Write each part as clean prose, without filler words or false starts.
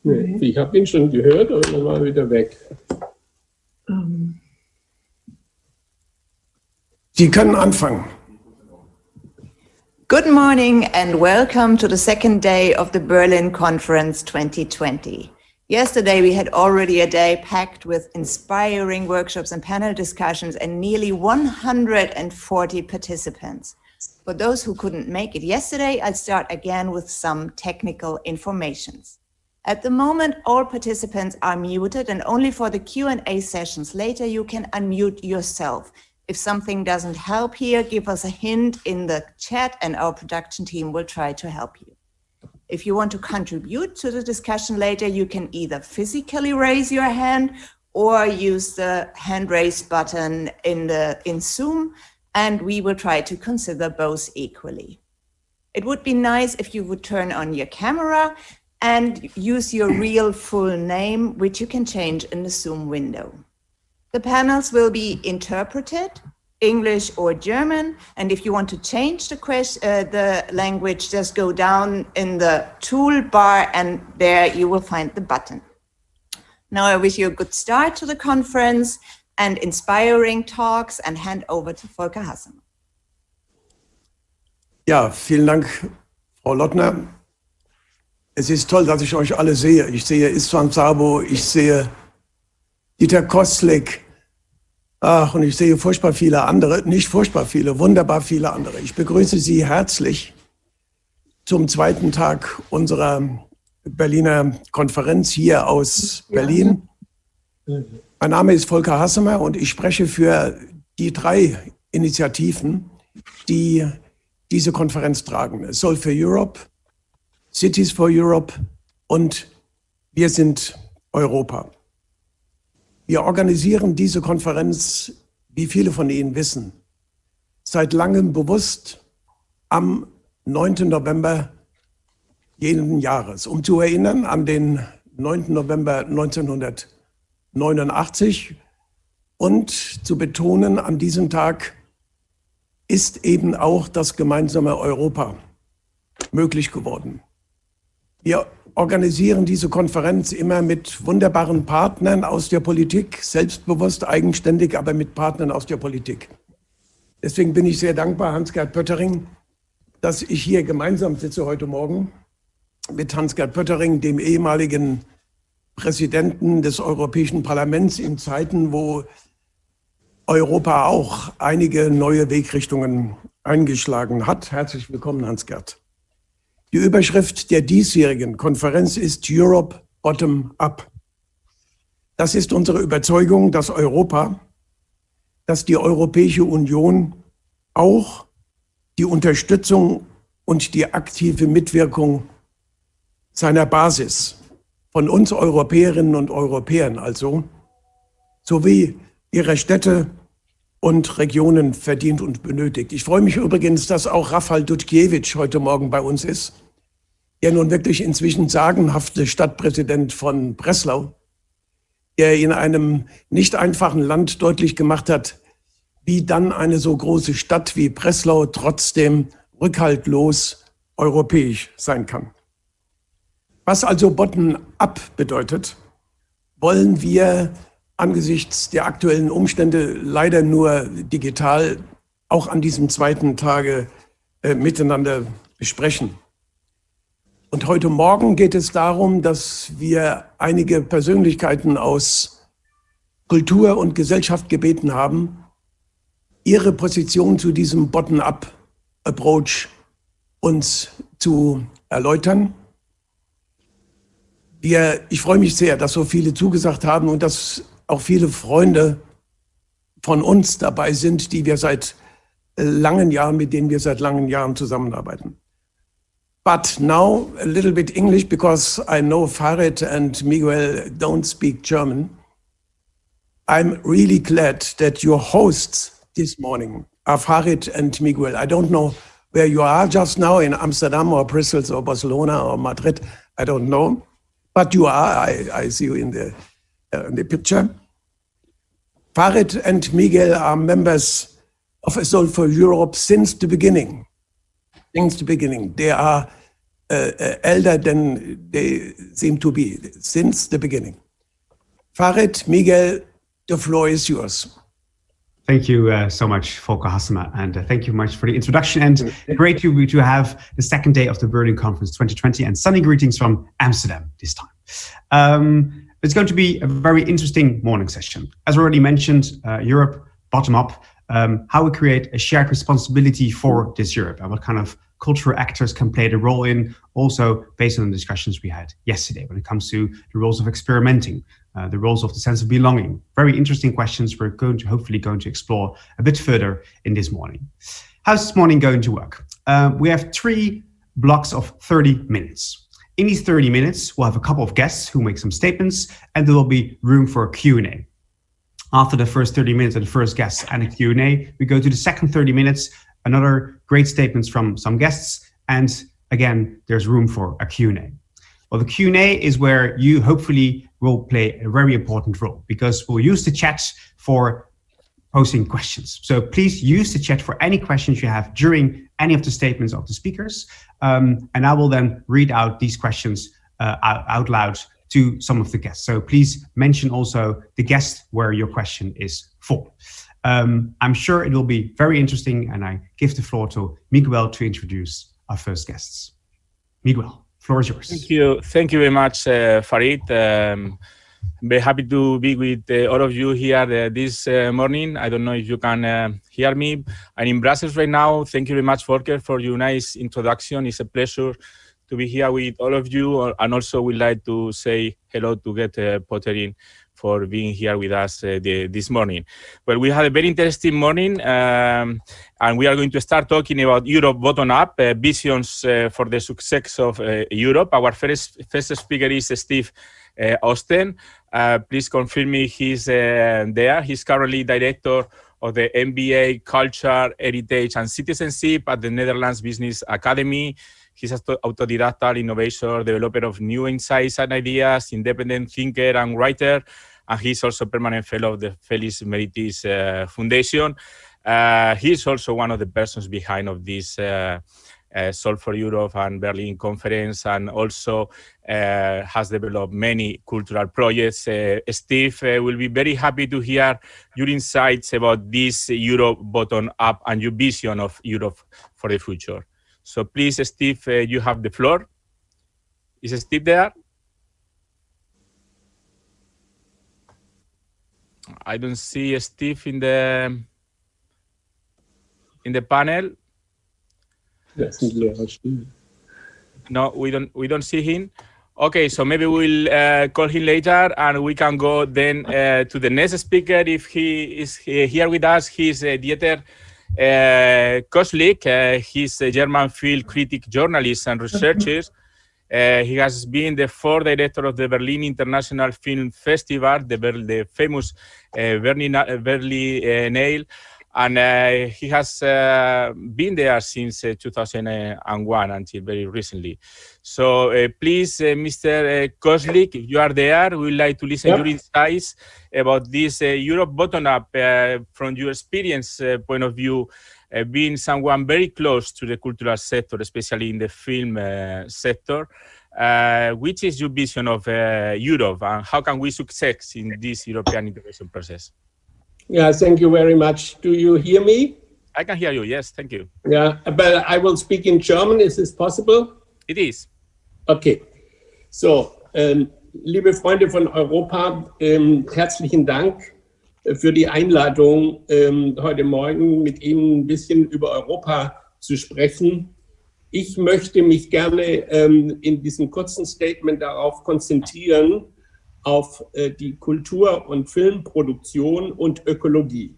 Nee, ich habe ihn schon gehört, aber dann war er wieder weg. Sie können anfangen. Good morning and welcome to the second day of the Berlin Conference 2020. Yesterday we had already a day packed with inspiring workshops and panel discussions and nearly 140 participants. For those who couldn't make it yesterday, I'll start again with some technical informations. At the moment, all participants are muted, and only for the Q&A sessions later you can unmute yourself. If something doesn't help here, give us a hint in the chat and our production team will try to help you. If you want to contribute to the discussion later, you can either physically raise your hand or use the hand raise button in Zoom, and we will try to consider both equally. It would be nice if you would turn on your camera and use your real full name, which you can change in the Zoom window. The panels will be interpreted, English or German, and if you want to change the language, just go down in the toolbar and there you will find the button. Now I wish you a good start to the conference and inspiring talks and hand over to Volker Hassemer. Ja, vielen Dank, Frau Lottner. Es ist toll, dass ich euch alle sehe. Ich sehe Istvan Sabo, ich sehe Dieter Kosslick, und ich sehe furchtbar viele andere, nicht furchtbar viele, wunderbar viele andere. Ich begrüße Sie herzlich zum zweiten Tag unserer Berliner Konferenz hier aus Berlin. Mein Name ist Volker Hassemer und ich spreche für die 3 Initiativen, die diese Konferenz tragen. Soul for Europe, Cities for Europe und Wir sind Europa. Wir organisieren diese Konferenz, wie viele von Ihnen wissen, seit langem bewusst am 9. November jeden Jahres, um zu erinnern an den 9. November 1989 und zu betonen, an diesem Tag ist eben auch das gemeinsame Europa möglich geworden. Wir organisieren diese Konferenz immer mit wunderbaren Partnern aus der Politik, selbstbewusst, eigenständig, aber mit Partnern aus der Politik. Deswegen bin ich sehr dankbar, Hans-Gert Pöttering, dass ich hier gemeinsam sitze heute Morgen mit Hans-Gert Pöttering, dem ehemaligen Präsidenten des Europäischen Parlaments in Zeiten, wo Europa auch einige neue Wegrichtungen eingeschlagen hat. Herzlich willkommen, Hans-Gert. Die Überschrift der diesjährigen Konferenz ist Europe Bottom Up. Das ist unsere Überzeugung, dass Europa, dass die Europäische Union auch die Unterstützung und die aktive Mitwirkung seiner Basis von uns Europäerinnen und Europäern also, sowie ihrer Städte und Regionen verdient und benötigt. Ich freue mich übrigens, dass auch Rafał Dutkiewicz heute Morgen bei uns ist, der nun wirklich inzwischen sagenhafte Stadtpräsident von Breslau, der in einem nicht einfachen Land deutlich gemacht hat, wie dann eine so große Stadt wie Breslau trotzdem rückhaltlos europäisch sein kann. Was also Bottom-up bedeutet, wollen wir angesichts der aktuellen Umstände leider nur digital auch an diesem zweiten Tage miteinander besprechen. Und heute Morgen geht es darum, dass wir einige Persönlichkeiten aus Kultur und Gesellschaft gebeten haben, ihre Position zu diesem Bottom-up-Approach uns zu erläutern. Ich freue mich sehr, dass so viele zugesagt haben und dass auch viele Freunde von uns dabei sind, mit denen wir seit langen Jahren zusammenarbeiten. But now a little bit English, because I know Farid and Miguel don't speak German. I'm really glad that your hosts this morning are Farid and Miguel. I don't know where you are just now, in Amsterdam or Brussels or Barcelona or Madrid. I don't know, but you are. I see you in the picture. Farid and Miguel are members of Soul for Europe since the beginning. They are elder than they seem to be since the beginning. Farid, Miguel, the floor is yours. Thank you so much, Volker Hassemer, and thank you much for the introduction. And great to have the second day of the Berlin Conference 2020, and sunny greetings from Amsterdam this time. It's going to be a very interesting morning session. As already mentioned, Europe bottom up, how we create a shared responsibility for this Europe and what kind of cultural actors can play the role in, also based on the discussions we had yesterday when it comes to the roles of experimenting, the roles of the sense of belonging. Very interesting questions we're hopefully going to explore a bit further in this morning. How's this morning going to work? We have 3 blocks of 30 minutes. In these 30 minutes, we'll have a couple of guests who make some statements, and there will be room for a Q&A. After the first 30 minutes and the first guests and a Q&A, we go to the second 30 minutes, another great statements from some guests, and again, there's room for a Q&A. Well, the Q&A is where you hopefully will play a very important role, because we'll use the chat for posing questions. So please use the chat for any questions you have during any of the statements of the speakers, and I will then read out these questions out loud to some of the guests. So please mention also the guest where your question is for. I'm sure it will be very interesting, and I give the floor to Miguel to introduce our first guests. Miguel, floor is yours. Thank you very much, Farid. I'm very happy to be with all of you here this morning. I don't know if you can hear me. I'm in Brussels right now. Thank you very much, Volker, for your nice introduction. It's a pleasure to be here with all of you, and also would like to say hello to Goethe Potterin for being here with us this morning. Well, we had a very interesting morning, and we are going to start talking about Europe bottom-up, visions for the success of Europe. Our first speaker is Steve Osten. Please confirm me he's there. He's currently director of the MBA Culture, Heritage and Citizenship at the Netherlands Business Academy. He's an autodidactal innovator, developer of new insights and ideas, independent thinker and writer, and he's also permanent fellow of the Felix Meritis Foundation. He's also one of the persons behind of this Solve for Europe and Berlin conference, and also has developed many cultural projects. Steve will be very happy to hear your insights about this Europe bottom-up and your vision of Europe for the future. So please, Steve, you have the floor. Is Steve there? I don't see Steve in the panel. No, we don't see him. Okay, so maybe we'll call him later, and we can go then to the next speaker if he is here with us. He's Dieter Kosslick. He's a German film critic, journalist, and researcher. He has been the 4th director of the Berlin International Film Festival, the famous Berlinale, and he has been there since 2001 until very recently. So please, Mr. Kosslick, if you are there, we would like to listen to your insights about this Europe bottom-up from your experience point of view, being someone very close to the cultural sector, especially in the film sector. Which is your vision of Europe, and how can we succeed in this European integration process? Yeah, thank you very much. Do you hear me? I can hear you, yes, thank you. Yeah, but I will speak in German. Is this possible? It is. Okay. So, liebe Freunde von Europa, herzlichen Dank für die Einladung, heute Morgen mit Ihnen ein bisschen über Europa zu sprechen. Ich möchte mich gerne in diesem kurzen Statement darauf konzentrieren, auf die Kultur- und Filmproduktion und Ökologie.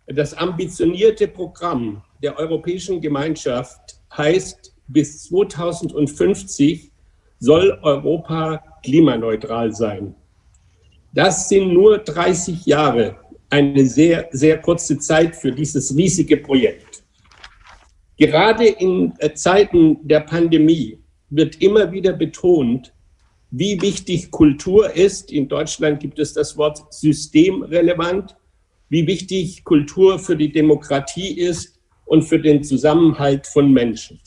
Das ambitionierte Programm der Europäischen Gemeinschaft heißt, bis 2050 soll Europa klimaneutral sein. Das sind nur 30 Jahre, eine sehr, sehr kurze Zeit für dieses riesige Projekt. Gerade in Zeiten der Pandemie wird immer wieder betont, wie wichtig Kultur ist. In Deutschland gibt es das Wort systemrelevant, wie wichtig Kultur für die Demokratie ist und für den Zusammenhalt von Menschen.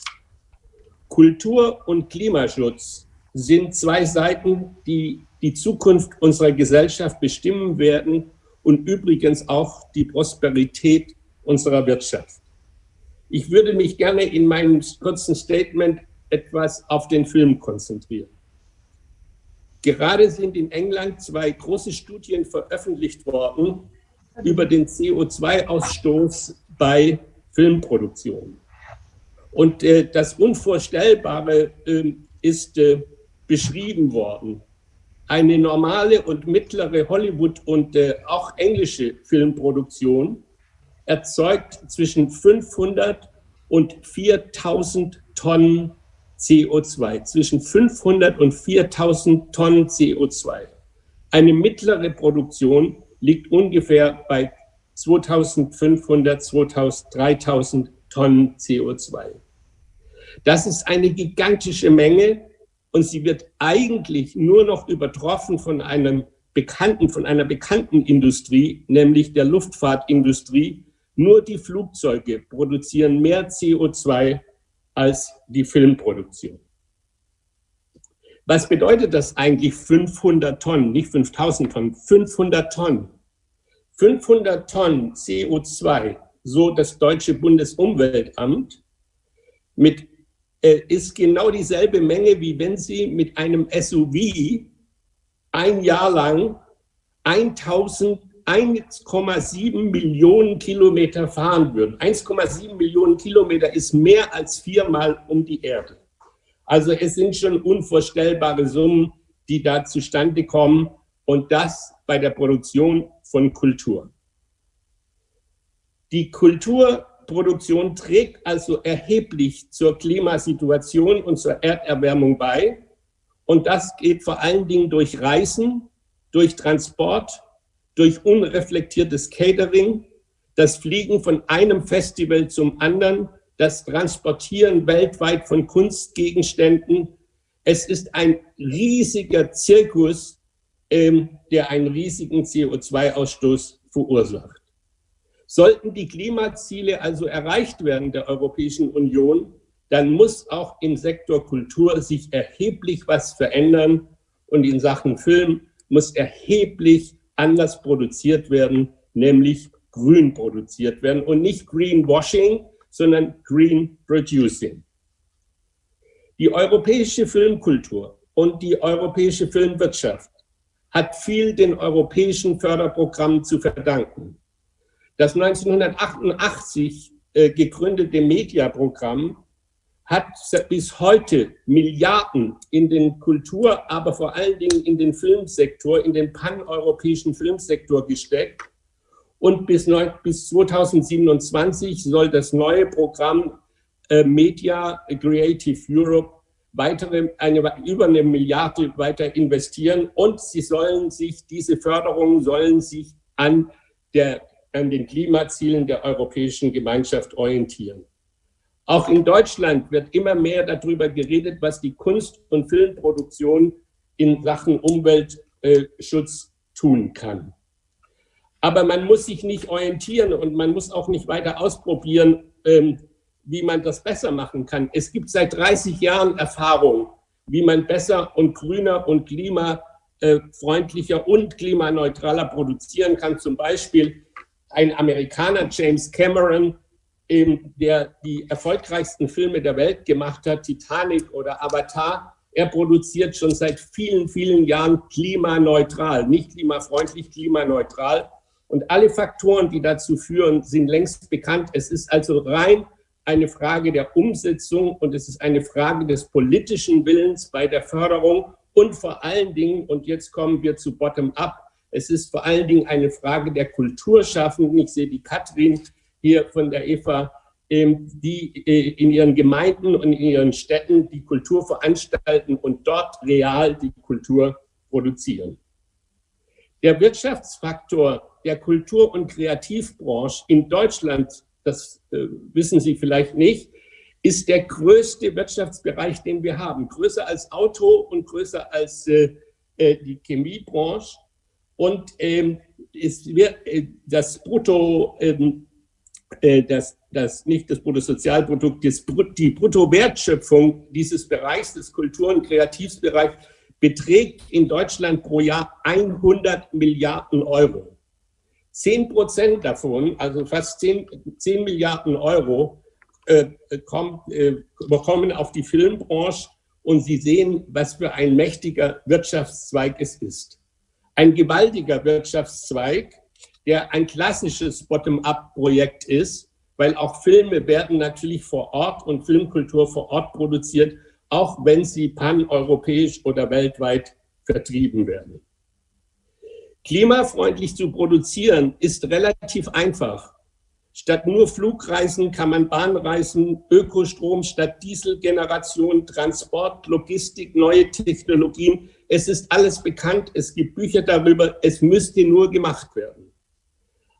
Kultur und Klimaschutz sind zwei Seiten, die die Zukunft unserer Gesellschaft bestimmen werden und übrigens auch die Prosperität unserer Wirtschaft. Ich würde mich gerne in meinem kurzen Statement etwas auf den Film konzentrieren. Gerade sind in England zwei große Studien veröffentlicht worden über den CO2-Ausstoß bei Filmproduktionen. Und das Unvorstellbare ist beschrieben worden. Eine normale und mittlere Hollywood- und auch englische Filmproduktion erzeugt zwischen 500 und 4000 Tonnen CO2. Zwischen 500 und 4000 Tonnen CO2. Eine mittlere Produktion liegt ungefähr bei 2500, 3000 Tonnen CO2. Das ist eine gigantische Menge und sie wird eigentlich nur noch übertroffen von einer bekannten Industrie, nämlich der Luftfahrtindustrie. Nur die Flugzeuge produzieren mehr CO2 als die Filmproduktion. Was bedeutet das eigentlich 500 Tonnen, nicht 5000 Tonnen, 500 Tonnen? 500 Tonnen CO2, so das deutsche Bundesumweltamt, ist genau dieselbe Menge, wie wenn Sie mit einem SUV ein Jahr lang 1,7 Millionen Kilometer fahren würden. 1,7 Millionen Kilometer ist mehr als 4-mal um die Erde. Also es sind schon unvorstellbare Summen, die da zustande kommen und das bei der Produktion von Kultur. Die Kulturproduktion trägt also erheblich zur Klimasituation und zur Erderwärmung bei. Und das geht vor allen Dingen durch Reisen, durch Transport, durch unreflektiertes Catering, das Fliegen von einem Festival zum anderen, das Transportieren weltweit von Kunstgegenständen. Es ist ein riesiger Zirkus, der einen riesigen CO2-Ausstoß verursacht. Sollten die Klimaziele also erreicht werden der Europäischen Union, dann muss auch im Sektor Kultur sich erheblich was verändern und in Sachen Film muss erheblich anders produziert werden, nämlich grün produziert werden und nicht Greenwashing, sondern Green Producing. Die europäische Filmkultur und die europäische Filmwirtschaft hat viel den europäischen Förderprogrammen zu verdanken. Das 1988 gegründete Media-Programm hat bis heute Milliarden in den Kultur, aber vor allen Dingen in den Filmsektor, in den paneuropäischen Filmsektor gesteckt. Und bis 2027 soll das neue Programm Media Creative Europe über 1 Milliarde weiter investieren. Und diese Förderungen sollen sich an den Klimazielen der Europäischen Gemeinschaft orientieren. Auch in Deutschland wird immer mehr darüber geredet, was die Kunst- und Filmproduktion in Sachen Umweltschutz tun kann. Aber man muss sich nicht orientieren und man muss auch nicht weiter ausprobieren, wie man das besser machen kann. Es gibt seit 30 Jahren Erfahrung, wie man besser und grüner und klimafreundlicher und klimaneutraler produzieren kann. Zum Beispiel ein Amerikaner, James Cameron, der die erfolgreichsten Filme der Welt gemacht hat, Titanic oder Avatar, er produziert schon seit vielen, vielen Jahren klimaneutral, nicht klimafreundlich, klimaneutral. Und alle Faktoren, die dazu führen, sind längst bekannt. Es ist also rein eine Frage der Umsetzung und es ist eine Frage des politischen Willens bei der Förderung und vor allen Dingen, und jetzt kommen wir zu Bottom-up, es ist vor allen Dingen eine Frage der Kulturschaffenden. Ich sehe die Katrin hier von der EFA, die in ihren Gemeinden und in ihren Städten die Kultur veranstalten und dort real die Kultur produzieren. Der Wirtschaftsfaktor der Kultur- und Kreativbranche in Deutschland, das wissen Sie vielleicht nicht, ist der größte Wirtschaftsbereich, den wir haben. Größer als Auto und größer als die Chemiebranche. Und das nicht das Bruttosozialprodukt, die Bruttowertschöpfung dieses Bereichs, des Kultur- und Kreativbereichs, beträgt in Deutschland pro Jahr 100 Milliarden Euro. 10% davon, also fast 10 Milliarden Euro, kommen auf die Filmbranche, und Sie sehen, was für ein mächtiger Wirtschaftszweig es ist. Ein gewaltiger Wirtschaftszweig, der ein klassisches Bottom-up-Projekt ist, weil auch Filme werden natürlich vor Ort und Filmkultur vor Ort produziert, auch wenn sie paneuropäisch oder weltweit vertrieben werden. Klimafreundlich zu produzieren ist relativ einfach. Statt nur Flugreisen kann man Bahnreisen, Ökostrom statt Dieselgeneration, Transport, Logistik, neue Technologien. Es ist alles bekannt, es gibt Bücher darüber, es müsste nur gemacht werden.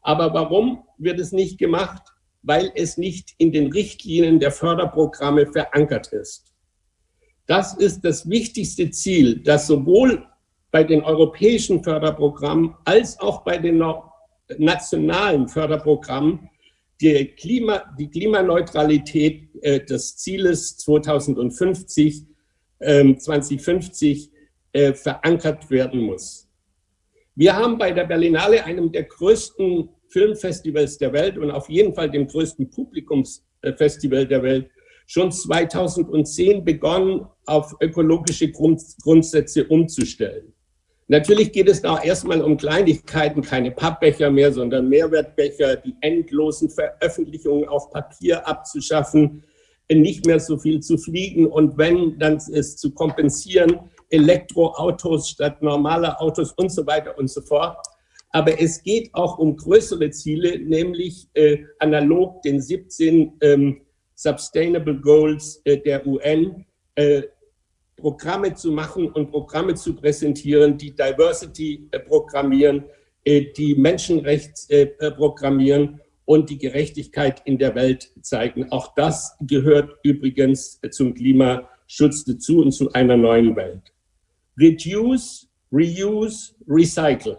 Aber warum wird es nicht gemacht? Weil es nicht in den Richtlinien der Förderprogramme verankert ist. Das ist das wichtigste Ziel, das sowohl bei den europäischen Förderprogrammen als auch bei den nationalen Förderprogrammen die Klimaneutralität des Zieles 2050 verankert werden muss. Wir haben bei der Berlinale, einem der größten Filmfestivals der Welt und auf jeden Fall dem größten Publikumsfestival der Welt, schon 2010 begonnen, auf ökologische Grundsätze umzustellen. Natürlich geht es da erstmal um Kleinigkeiten, keine Pappbecher mehr, sondern Mehrwertbecher, die endlosen Veröffentlichungen auf Papier abzuschaffen, nicht mehr so viel zu fliegen und wenn, dann es zu kompensieren, Elektroautos statt normaler Autos und so weiter und so fort. Aber es geht auch um größere Ziele, nämlich analog den 17 Sustainable Goals der UN, Programme zu machen und Programme zu präsentieren, die Diversity programmieren, die Menschenrechte programmieren und die Gerechtigkeit in der Welt zeigen. Auch das gehört übrigens zum Klimaschutz dazu und zu einer neuen Welt. Reduce, Reuse, Recycle.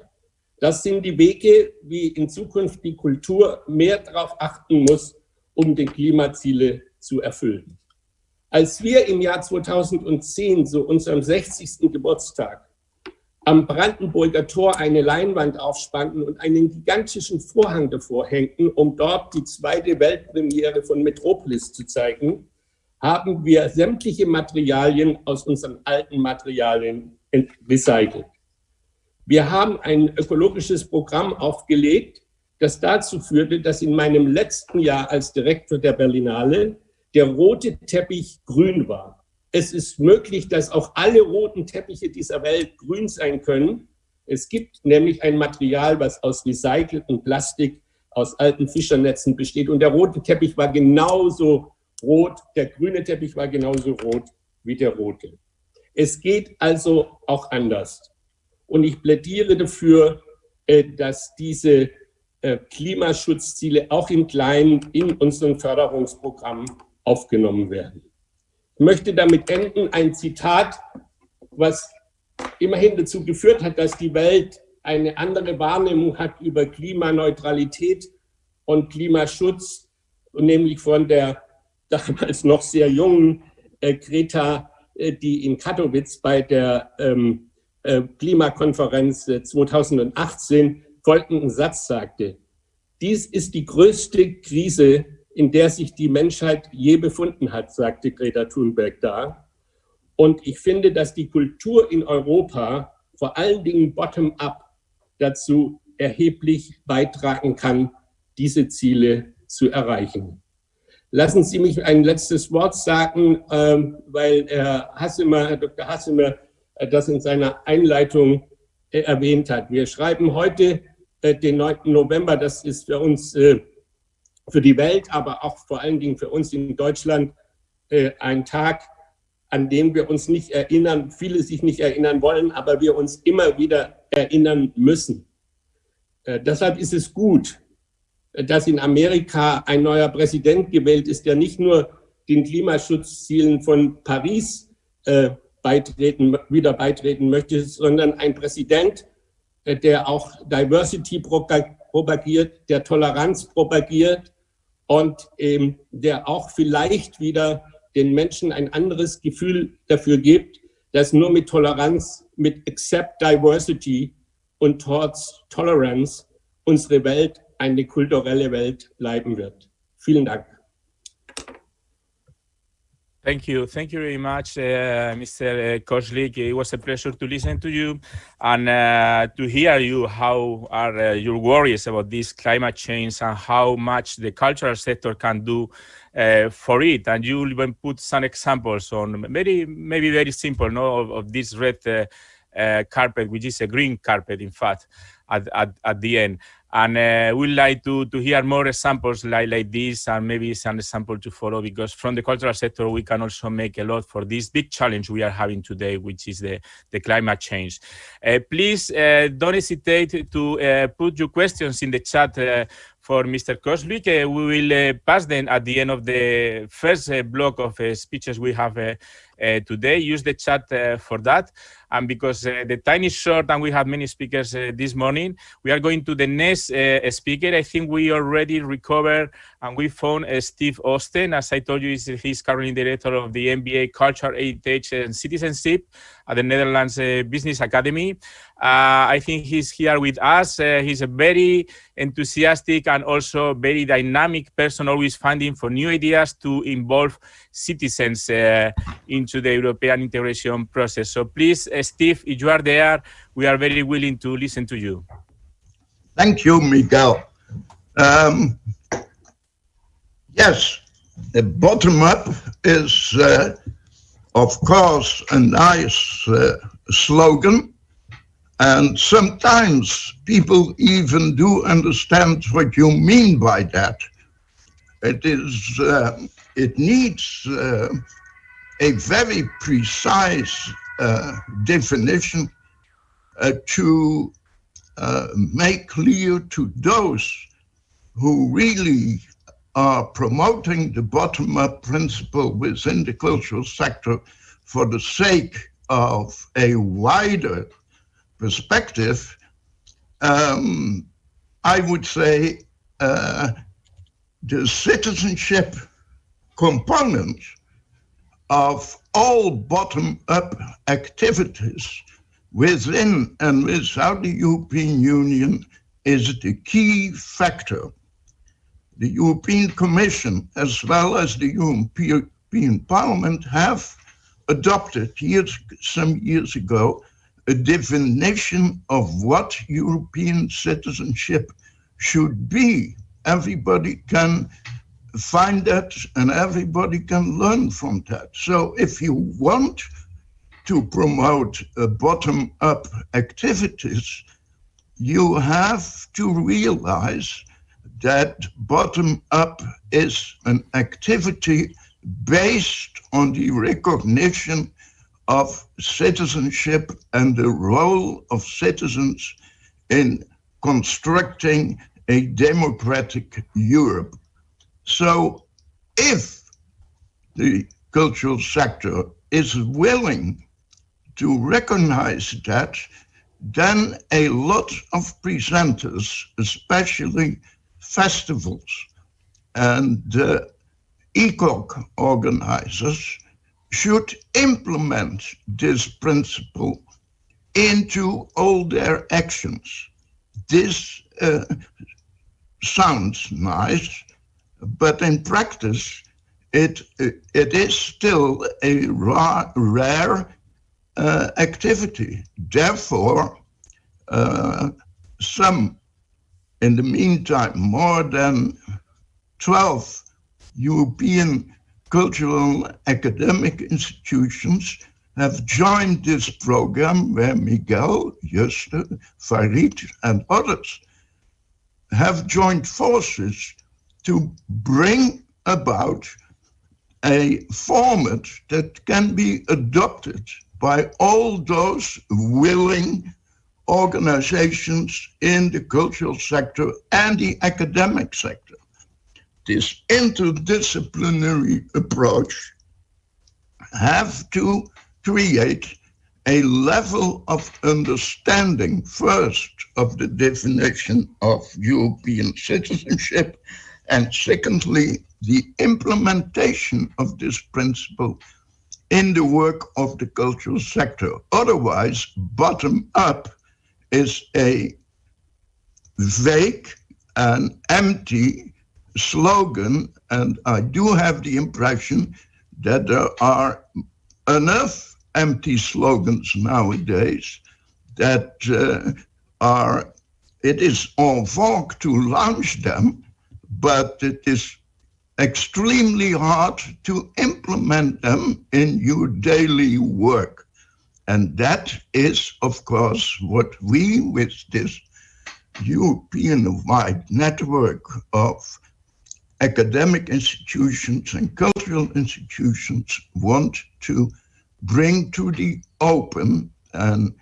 Das sind die Wege, wie in Zukunft die Kultur mehr darauf achten muss, um die Klimaziele zu erfüllen. Als wir im Jahr 2010, zu unserem 60. Geburtstag, am Brandenburger Tor eine Leinwand aufspannten und einen gigantischen Vorhang davor hängten, um dort die zweite Weltpremiere von Metropolis zu zeigen, haben wir sämtliche Materialien aus unseren alten Materialien recycelt. Wir haben ein ökologisches Programm aufgelegt, das dazu führte, dass in meinem letzten Jahr als Direktor der Berlinale der rote Teppich grün war. Es ist möglich, dass auch alle roten Teppiche dieser Welt grün sein können. Es gibt nämlich ein Material, was aus recyceltem Plastik, aus alten Fischernetzen besteht. Und der rote Teppich war genauso rot, der grüne Teppich war genauso rot wie der rote. Es geht also auch anders. Und ich plädiere dafür, dass diese Klimaschutzziele auch im Kleinen in unseren Förderungsprogrammen aufgenommen werden. Ich möchte damit enden, ein Zitat, was immerhin dazu geführt hat, dass die Welt eine andere Wahrnehmung hat über Klimaneutralität und Klimaschutz, und nämlich von der damals noch sehr jungen Greta, die in Katowice bei der Klimakonferenz 2018 folgenden Satz sagte: Dies ist die größte Krise, in der sich die Menschheit je befunden hat, sagte Greta Thunberg da. Und ich finde, dass die Kultur in Europa, vor allen Dingen bottom-up, dazu erheblich beitragen kann, diese Ziele zu erreichen. Lassen Sie mich ein letztes Wort sagen, weil Herr Dr. Hassemer, das in seiner Einleitung erwähnt hat. Wir schreiben heute den 9. November, das ist für uns, für die Welt, aber auch vor allen Dingen für uns in Deutschland ein Tag, an dem wir uns nicht erinnern, viele sich nicht erinnern wollen, aber wir uns immer wieder erinnern müssen. Deshalb ist es gut, dass in Amerika ein neuer Präsident gewählt ist, der nicht nur den Klimaschutzzielen von Paris wieder beitreten möchte, sondern ein Präsident, der auch Diversity propagiert, der Toleranz propagiert und der auch vielleicht wieder den Menschen ein anderes Gefühl dafür gibt, dass nur mit Toleranz, mit Accept Diversity und Towards Tolerance unsere Welt eine kulturelle Welt bleiben wird. Vielen Dank. Thank you very much, Mr. Kosslick. It was a pleasure to listen to you and to hear you how are your worries about this climate change and how much the cultural sector can do for it. And you even put some examples on maybe very simple, no, of this red carpet, which is a green carpet, in fact, at the end. And we'd like to hear more examples like this, and maybe some example to follow, because from the cultural sector, we can also make a lot for this big challenge we are having today, which is the climate change. Please don't hesitate to put your questions in the chat for Mr. Kosslick. We will pass them at the end of the first block of speeches we have today. Use the chat for that. And because the time is short and we have many speakers this morning, we are going to the next speaker. I think we already recovered and we found Steve Osten. As I told you, he's currently director of the MBA Culture, Heritage and Citizenship at the Netherlands Business Academy. I think he's here with us. He's a very enthusiastic and also very dynamic person, always finding for new ideas to involve citizens into the European integration process. So please, Steve, if you are there, we are very willing to listen to you. Thank you, Miguel. Yes, the bottom-up is, of course, a nice slogan. And sometimes people even do understand what you mean by that. It needs a very precise definition to make clear to those who really are promoting the bottom-up principle within the cultural sector for the sake of a wider perspective. I would say the citizenship component of all bottom-up activities within and without the European Union is the key factor. The European Commission, as well as the European Parliament, have adopted some years ago a definition of what European citizenship should be. Everybody can find that and everybody can learn from that. So if you want to promote bottom-up activities, you have to realize that bottom-up is an activity based on the recognition of citizenship and the role of citizens in constructing a democratic Europe. So if the cultural sector is willing to recognize that, then a lot of presenters, especially festivals and ECOC organizers, should implement this principle into all their actions. This sounds nice, but in practice, it is still a rare activity. Therefore, in the meantime, more than 12 European cultural academic institutions have joined this program, where Miguel, Juste, Farid, and others have joined forces to bring about a format that can be adopted by all those willing organizations in the cultural sector and the academic sector. This interdisciplinary approach have to create a level of understanding, first, of the definition of European citizenship, and secondly, the implementation of this principle in the work of the cultural sector. Otherwise, bottom up is a vague and empty slogan, and I do have the impression that there are enough empty slogans nowadays that it is en vogue to launch them, but it is extremely hard to implement them in your daily work. And that is, of course, what we, with this European-wide network of academic institutions and cultural institutions, want to bring to the open and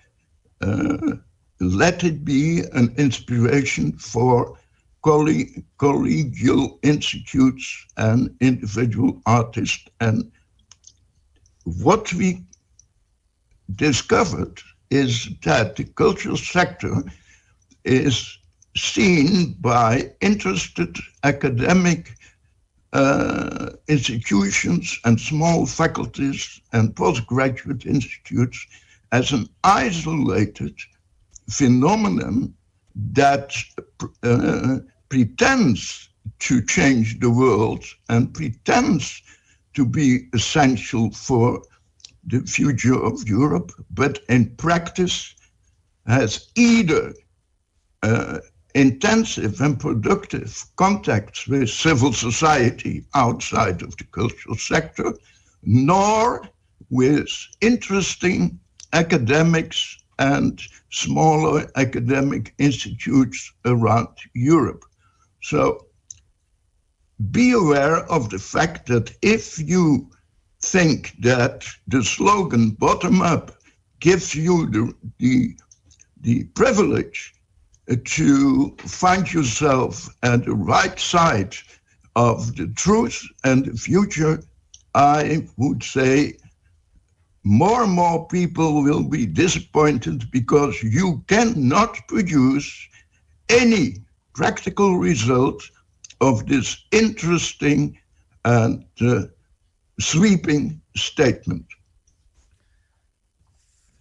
let it be an inspiration for collegial institutes and individual artists. And what we discovered is that the cultural sector is seen by interested academic institutions and small faculties and postgraduate institutes as an isolated phenomenon that pretends to change the world and pretends to be essential for the future of Europe, but in practice has either intensive and productive contacts with civil society outside of the cultural sector, nor with interesting academics and smaller academic institutes around Europe. So be aware of the fact that if you think that the slogan bottom up gives you the privilege to find yourself at the right side of the truth and the future, I would say more and more people will be disappointed because you cannot produce any practical result of this interesting and sweeping statement.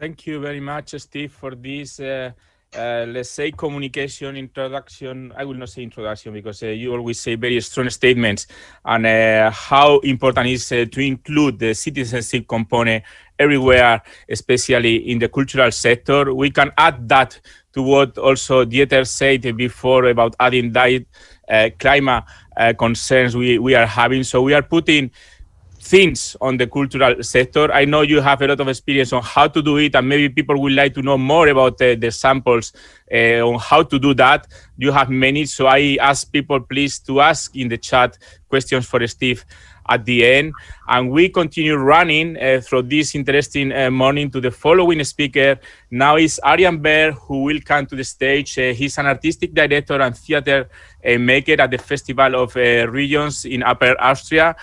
Thank you very much, Steve, for this, let's say, communication introduction. I will not say introduction because you always say very strong statements and how important it is to include the citizenship component everywhere, especially in the cultural sector. We can add that to what also Dieter said before about adding that climate concerns we are having. So we are putting things on the cultural sector. I know you have a lot of experience on how to do it, and maybe people would like to know more about the samples on how to do that. You have many, so I ask people please to ask in the chat questions for Steve at the end. And we continue running through this interesting morning to the following speaker. Now is Arjan Berg, who will come to the stage. He's an artistic director and theater maker at the Festival of Regions in Upper Austria.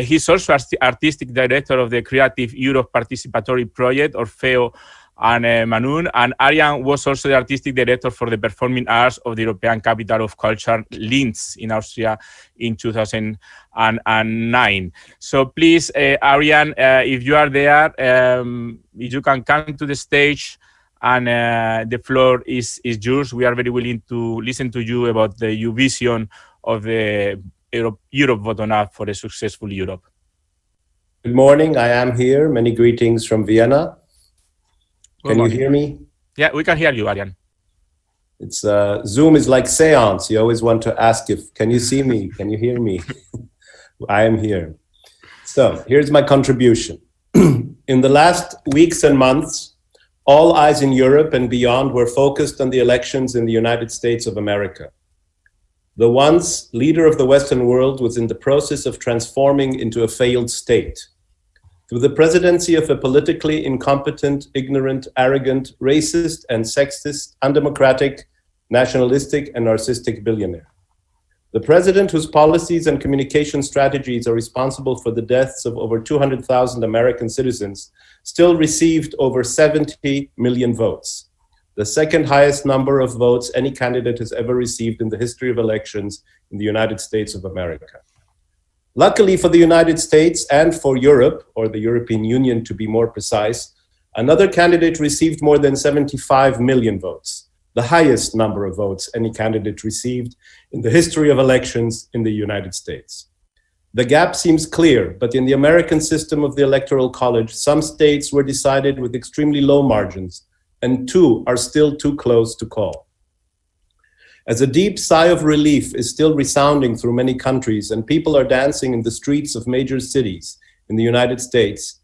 He's also artistic director of the Creative Europe Participatory Project, Orfeo and Manun. And Arjan was also the artistic director for the Performing Arts of the European Capital of Culture, Linz, in Austria in 2009. So please, Arjan, if you are there, if you can come to the stage, and the floor is yours. We are very willing to listen to you about your vision of the Europe bottom-up for a successful Europe. Good morning, I am here. Many greetings from Vienna. Can you hear me? Yeah, we can hear you, Arjan. It's Zoom is like seance. You always want to ask if, can you see me? Can you hear me? I am here. So here's my contribution. In the last weeks and months, all eyes in Europe and beyond were focused on the elections in the United States of America. The once leader of the Western world was in the process of transforming into a failed state. Through the presidency of a politically incompetent, ignorant, arrogant, racist, and sexist, undemocratic, nationalistic, and narcissistic billionaire. The president, whose policies and communication strategies are responsible for the deaths of over 200,000 American citizens, still received over 70 million votes. the second highest number of votes any candidate has ever received in the history of elections in the United States of America. Luckily for the United States and for Europe, or the European Union to be more precise, another candidate received more than 75 million votes, the highest number of votes any candidate received in the history of elections in the United States. The gap seems clear, but in the American system of the Electoral College, some states were decided with extremely low margins, and 2 are still too close to call. As a deep sigh of relief is still resounding through many countries and people are dancing in the streets of major cities in the United States,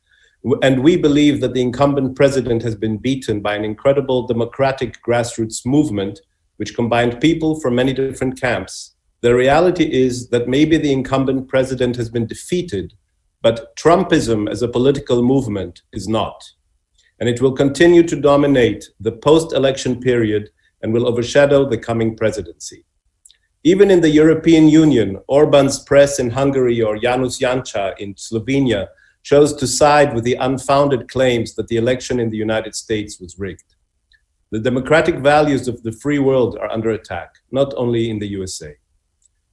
and we believe that the incumbent president has been beaten by an incredible democratic grassroots movement which combined people from many different camps, the reality is that maybe the incumbent president has been defeated, but Trumpism as a political movement is not. And it will continue to dominate the post-election period and will overshadow the coming presidency. Even in the European Union, Orban's press in Hungary or Janusz Janša in Slovenia chose to side with the unfounded claims that the election in the United States was rigged. The democratic values of the free world are under attack, not only in the USA.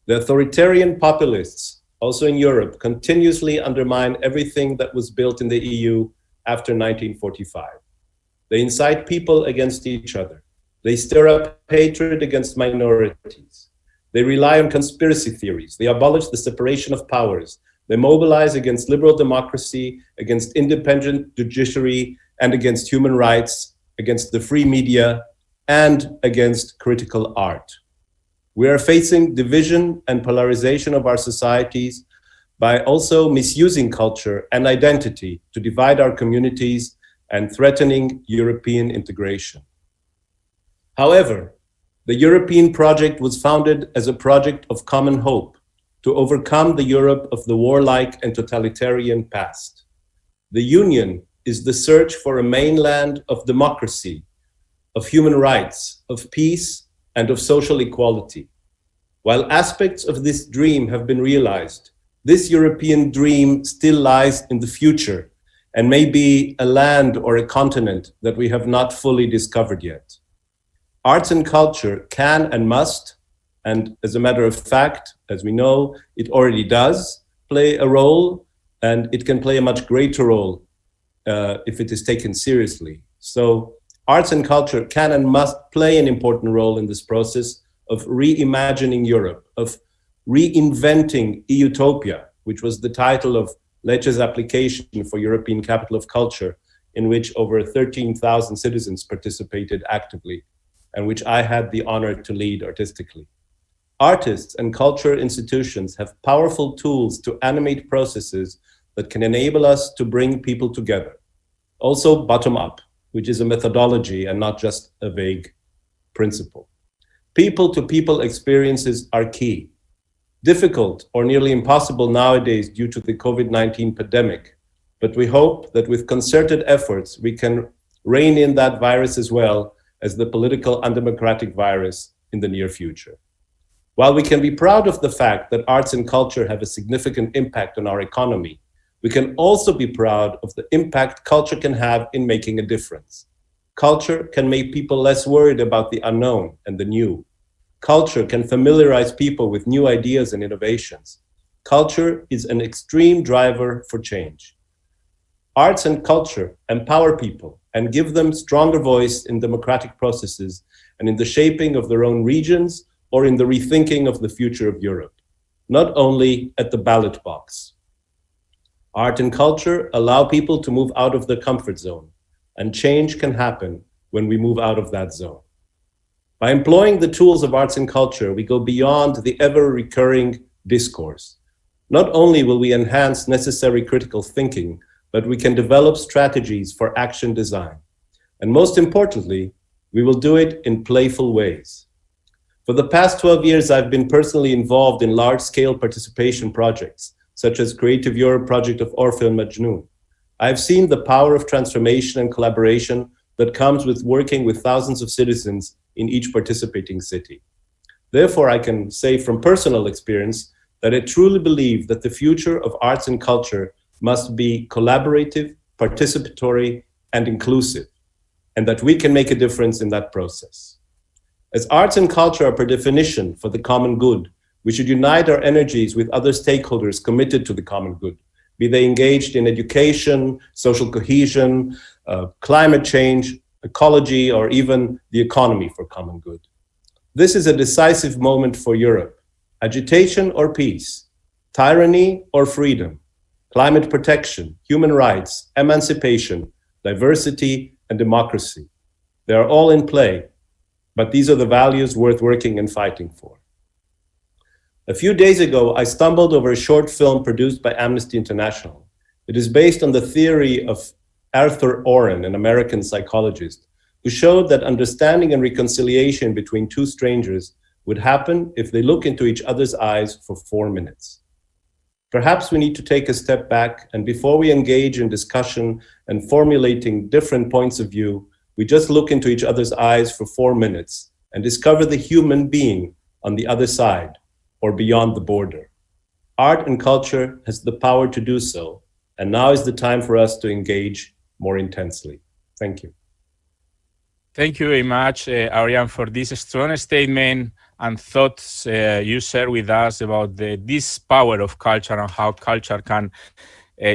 The authoritarian populists, also in Europe, continuously undermine everything that was built in the EU after 1945. They incite people against each other. They stir up hatred against minorities. They rely on conspiracy theories. They abolish the separation of powers. They mobilize against liberal democracy, against independent judiciary, and against human rights, against the free media, and against critical art. We are facing division and polarization of our societies by also misusing culture and identity to divide our communities and threatening European integration. However, the European project was founded as a project of common hope to overcome the Europe of the warlike and totalitarian past. The Union is the search for a mainland of democracy, of human rights, of peace, and of social equality. While aspects of this dream have been realized, this European dream still lies in the future and may be a land or a continent that we have not fully discovered yet. Arts and culture can and must, and as a matter of fact, as we know, it already does play a role, and it can play a much greater role if it is taken seriously. So arts and culture can and must play an important role in this process of reimagining Europe, of reinventing Utopia, which was the title of Lecce's application for European Capital of Culture, in which over 13,000 citizens participated actively, and which I had the honor to lead artistically. Artists and culture institutions have powerful tools to animate processes that can enable us to bring people together. Also bottom up, which is a methodology and not just a vague principle. People-to-people experiences are key. Difficult or nearly impossible nowadays due to the COVID-19 pandemic, but we hope that with concerted efforts, we can rein in that virus as well as the political undemocratic virus in the near future. While we can be proud of the fact that arts and culture have a significant impact on our economy, we can also be proud of the impact culture can have in making a difference. Culture can make people less worried about the unknown and the new. Culture can familiarize people with new ideas and innovations. Culture is an extreme driver for change. Arts and culture empower people and give them stronger voice in democratic processes and in the shaping of their own regions or in the rethinking of the future of Europe, not only at the ballot box. Art and culture allow people to move out of their comfort zone, and change can happen when we move out of that zone. By employing the tools of arts and culture, we go beyond the ever-recurring discourse. Not only will we enhance necessary critical thinking, but we can develop strategies for action design. And most importantly, we will do it in playful ways. For the past 12 years, I've been personally involved in large-scale participation projects, such as Creative Europe project of Orfeo and Majnun. I've seen the power of transformation and collaboration that comes with working with thousands of citizens in each participating city. Therefore, I can say from personal experience that I truly believe that the future of arts and culture must be collaborative, participatory, and inclusive. and that we can make a difference in that process. As arts and culture are per definition for the common good, we should unite our energies with other stakeholders committed to the common good, be they engaged in education, social cohesion, climate change, ecology, or even the economy for common good. This is a decisive moment for Europe. Agitation or peace, tyranny or freedom, climate protection, human rights, emancipation, diversity, and democracy. They are all in play, but these are the values worth working and fighting for. A few days ago, I stumbled over a short film produced by Amnesty International. It is based on the theory of Arthur Oren, an American psychologist, who showed that understanding and reconciliation between two strangers would happen if they look into each other's eyes for 4 minutes. Perhaps we need to take a step back, and before we engage in discussion and formulating different points of view, we just look into each other's eyes for 4 minutes and discover the human being on the other side or beyond the border. Art and culture has the power to do so, and now is the time for us to engage more intensely. Thank you. Thank you very much, Ariane, for this strong statement and thoughts you share with us about this power of culture and how culture can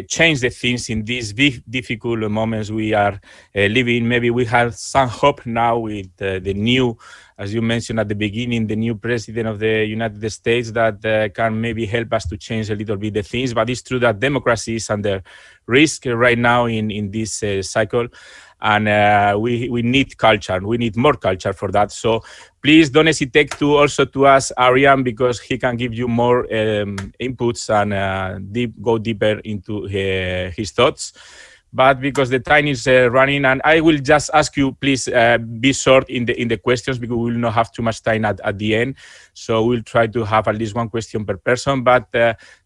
change the things in these difficult moments we are living. Maybe we have some hope now with the new, as you mentioned at the beginning, the new president of the United States that can maybe help us to change a little bit the things. But it's true that democracy is under risk right now in this cycle. And we need culture. We need more culture for that. So please don't hesitate to also to ask Ariane, because he can give you more inputs and go deeper into his thoughts. But because the time is running, and I will just ask you, please be short in the questions, because we will not have too much time at the end. So we'll try to have at least one question per person, but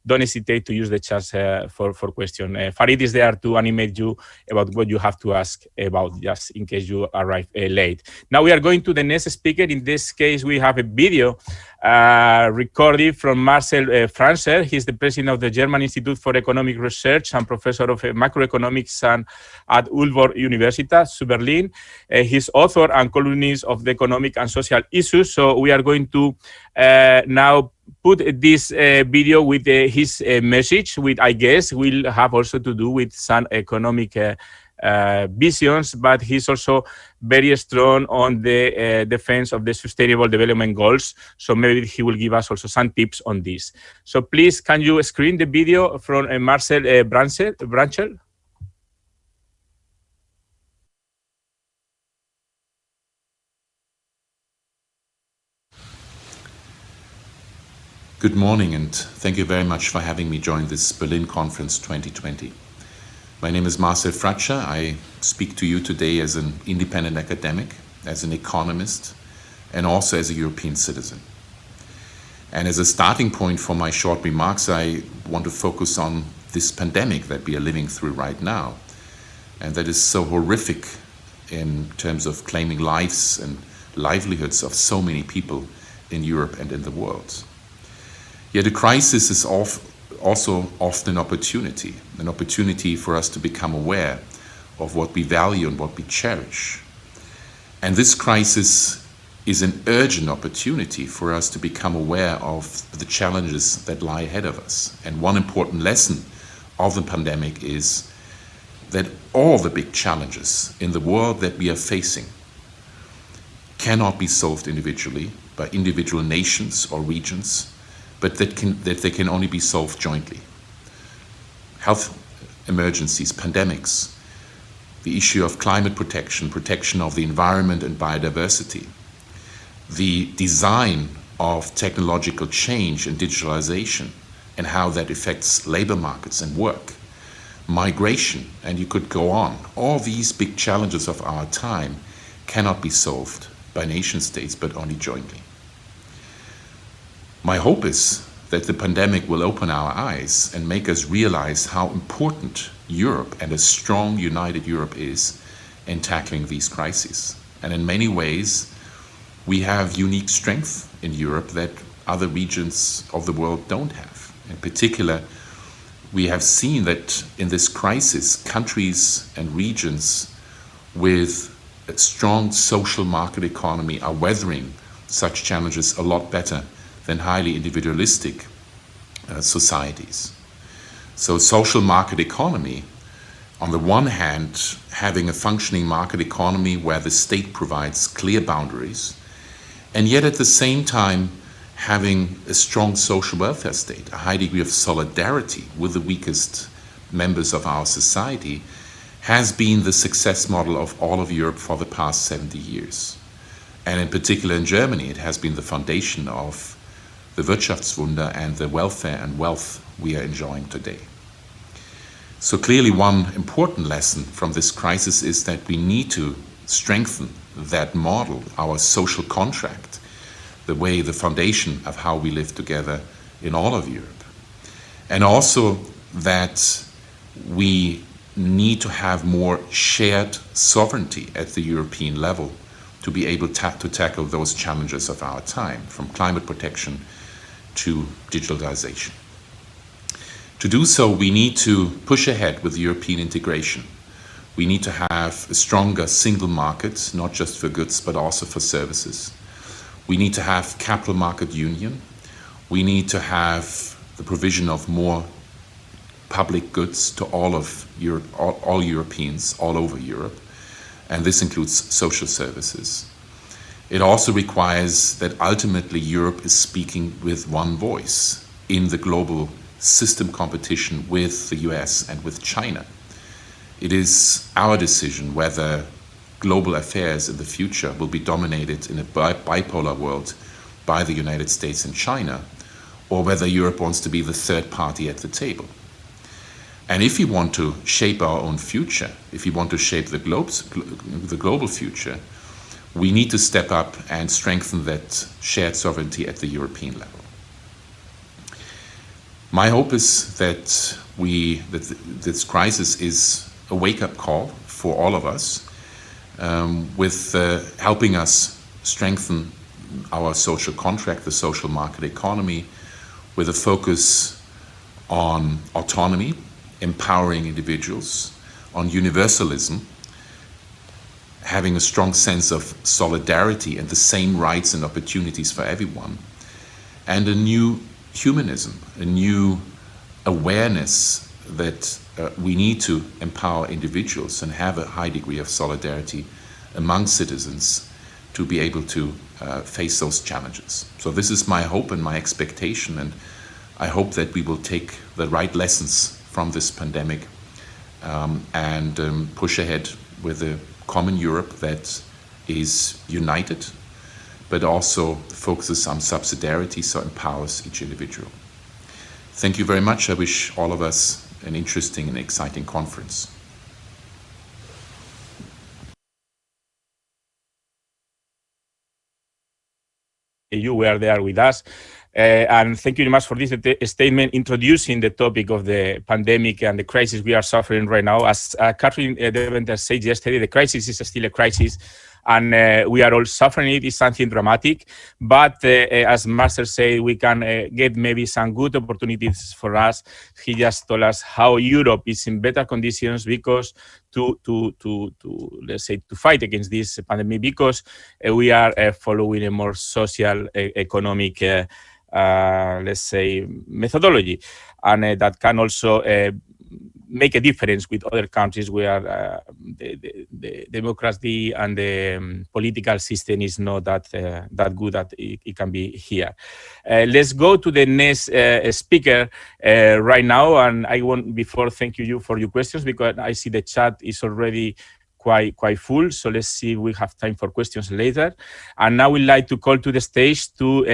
don't hesitate to use the chat for question. Farid is there to animate you about what you have to ask about, just in case you arrive late. Now we are going to the next speaker. In this case, we have a video recorded from Marcel Franzer. He's the president of the German Institute for Economic Research and professor of macroeconomics at Ulvor Universität zu Berlin. He's author and columnist of the economic and social issues. So we are going to now put this video with his message, which I guess will have also to do with some economic visions, but he's also very strong on the defense of the Sustainable Development Goals. So maybe he will give us also some tips on this. So please, can you screen the video from Marcel Branchel? Good morning, and thank you very much for having me join this Berlin Conference 2020. My name is Marcel Franzer. I speak to you today as an independent academic, as an economist, and also as a European citizen. And as a starting point for my short remarks, I want to focus on this pandemic that we are living through right now, and that is so horrific in terms of claiming lives and livelihoods of so many people in Europe and in the world. Yet a crisis is also often an opportunity for us to become aware of what we value and what we cherish. And this crisis is an urgent opportunity for us to become aware of the challenges that lie ahead of us. And one important lesson of the pandemic is that all the big challenges in the world that we are facing cannot be solved individually by individual nations or regions, but that they can only be solved jointly. Health emergencies, pandemics, the issue of climate protection, protection of the environment and biodiversity, the design of technological change and digitalization and how that affects labor markets and work, migration, and you could go on. All these big challenges of our time cannot be solved by nation states, but only jointly. My hope is that the pandemic will open our eyes and make us realize how important Europe and a strong, united Europe is in tackling these crises. And in many ways, we have unique strength in Europe that other regions of the world don't have. In particular, we have seen that in this crisis, countries and regions with a strong social market economy are weathering such challenges a lot better than highly individualistic societies. So social market economy, on the one hand, having a functioning market economy where the state provides clear boundaries, and yet at the same time having a strong social welfare state, a high degree of solidarity with the weakest members of our society, has been the success model of all of Europe for the past 70 years. And in particular in Germany, it has been the foundation of the Wirtschaftswunder and the welfare and wealth we are enjoying today. So clearly one important lesson from this crisis is that we need to strengthen that model, our social contract, the way, the foundation of how we live together in all of Europe. And also that we need to have more shared sovereignty at the European level to be able to tackle those challenges of our time, from climate protection to digitalization. To do so, we need to push ahead with European integration. We need to have a stronger single market, not just for goods, but also for services. We need to have capital market union. We need to have the provision of more public goods to all of Europe, all Europeans all over Europe, and this includes social services. It also requires that ultimately Europe is speaking with one voice in the global system competition with the US and with China. It is our decision whether global affairs in the future will be dominated in a bipolar world by the United States and China, or whether Europe wants to be the third party at the table. And if we want to shape our own future, if we want to shape the global future, we need to step up and strengthen that shared sovereignty at the European level. My hope is that this crisis is a wake-up call for all of us, with helping us strengthen our social contract, the social market economy, with a focus on autonomy, empowering individuals, on universalism, having a strong sense of solidarity and the same rights and opportunities for everyone, and a new humanism, a new awareness that we need to empower individuals and have a high degree of solidarity among citizens to be able to face those challenges. So this is my hope and my expectation, and I hope that we will take the right lessons from this pandemic and push ahead with a common Europe that is united, but also focuses on subsidiarity, so empowers each individual. Thank you very much. I wish all of us an interesting and exciting conference. You were there with us. And thank you very much for this statement introducing the topic of the pandemic and the crisis we are suffering right now. As Catherine Deventer said yesterday, the crisis is still a crisis, and we are all suffering it. It's something dramatic. But as Marcel said, we can get maybe some good opportunities for us. He just told us how Europe is in better conditions because to fight against this pandemic, because we are following a more social, economic methodology, and that can also make a difference with other countries where the democracy and the political system is not that good that it can be here. Let's go to the next speaker right now, and I want before thank you for your questions, because I see the chat is already quite full, so let's see if we have time for questions later. And now we'd like to call to the stage to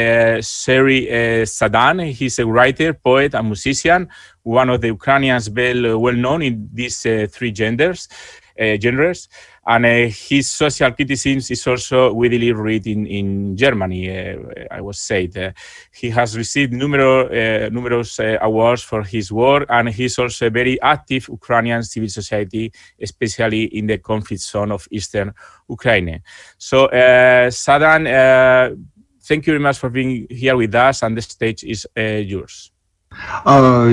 Seri Sadan. He's a writer, poet, and musician, one of the Ukrainians well known in these three genres. And his social criticism is also widely read in Germany, I was said. He has received numerous awards for his work, and he's also a very active Ukrainian civil society, especially in the conflict zone of eastern Ukraine. So, Sadan, thank you very much for being here with us, and the stage is yours. Hello.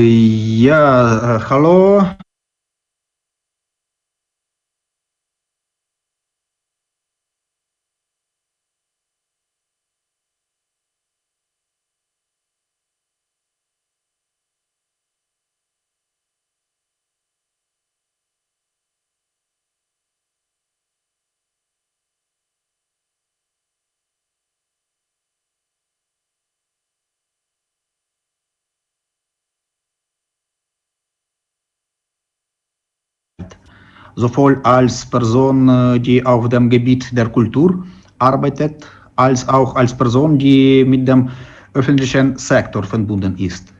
sowohl als Person, die auf dem Gebiet der Kultur arbeitet, als auch als Person, die mit dem öffentlichen Sektor verbunden ist.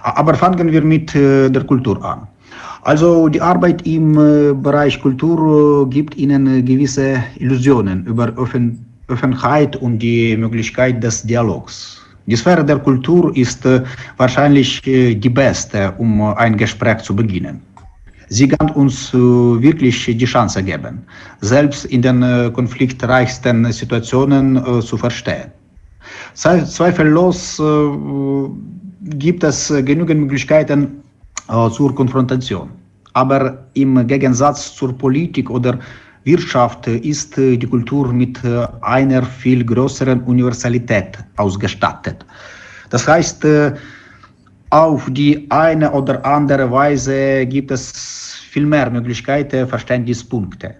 Aber fangen wir mit der Kultur an. Also die Arbeit im Bereich Kultur gibt Ihnen gewisse Illusionen über Offenheit und die Möglichkeit des Dialogs. Die Sphäre der Kultur ist wahrscheinlich die beste, um ein Gespräch zu beginnen. Sie kann uns wirklich die Chance geben, selbst in den konfliktreichsten Situationen zu verstehen. Zweifellos gibt es genügend Möglichkeiten zur Konfrontation. Aber im Gegensatz zur Politik oder Wirtschaft ist die Kultur mit einer viel größeren Universalität ausgestattet. Das heißt, auf die eine oder andere Weise gibt es viel mehr Möglichkeiten, Verständnispunkte.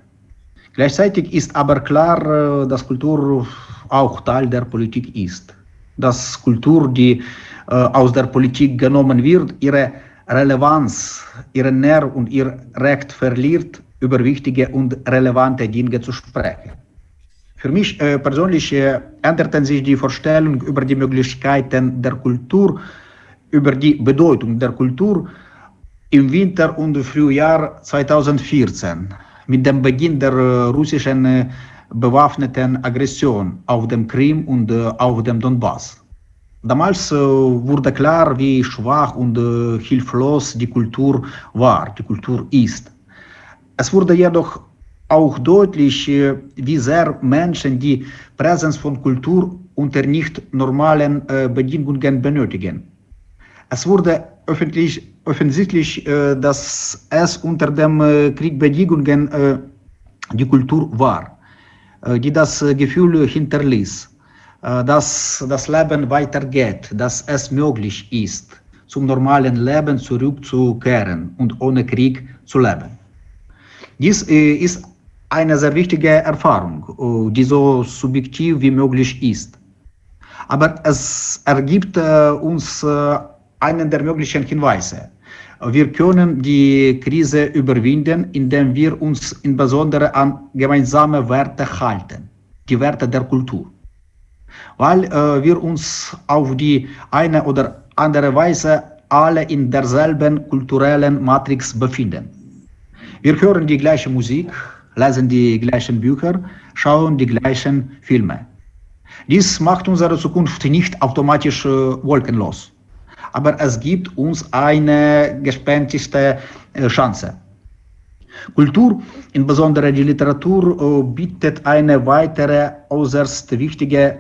Gleichzeitig ist aber klar, dass Kultur auch Teil der Politik ist. Dass Kultur, die aus der Politik genommen wird, ihre Relevanz, ihren Nerv und ihr Recht verliert, über wichtige und relevante Dinge zu sprechen. Für mich persönlich änderten sich die Vorstellungen über die Möglichkeiten der Kultur, über die Bedeutung der Kultur im Winter und Frühjahr 2014 mit dem Beginn der russischen bewaffneten Aggression auf dem Krim und auf dem Donbass. Damals wurde klar, wie schwach und hilflos die Kultur war, die Kultur ist. Es wurde jedoch auch deutlich, wie sehr Menschen die Präsenz von Kultur unter nicht normalen Bedingungen benötigen. Es wurde offensichtlich, dass es unter dem Krieg Bedingungen die Kultur war, die das Gefühl hinterließ, dass das Leben weitergeht, dass es möglich ist, zum normalen Leben zurückzukehren und ohne Krieg zu leben. Dies ist eine sehr wichtige Erfahrung, die so subjektiv wie möglich ist. Aber es ergibt uns einen der möglichen Hinweise. Wir können die Krise überwinden, indem wir uns insbesondere an gemeinsame Werte halten, die Werte der Kultur. Weil wir uns auf die eine oder andere Weise alle in derselben kulturellen Matrix befinden. Wir hören die gleiche Musik, lesen die gleichen Bücher, schauen die gleichen Filme. Dies macht unsere Zukunft nicht automatisch wolkenlos. Aber es gibt uns eine gespenstische Chance. Kultur, insbesondere die Literatur, bietet eine weitere äußerst wichtige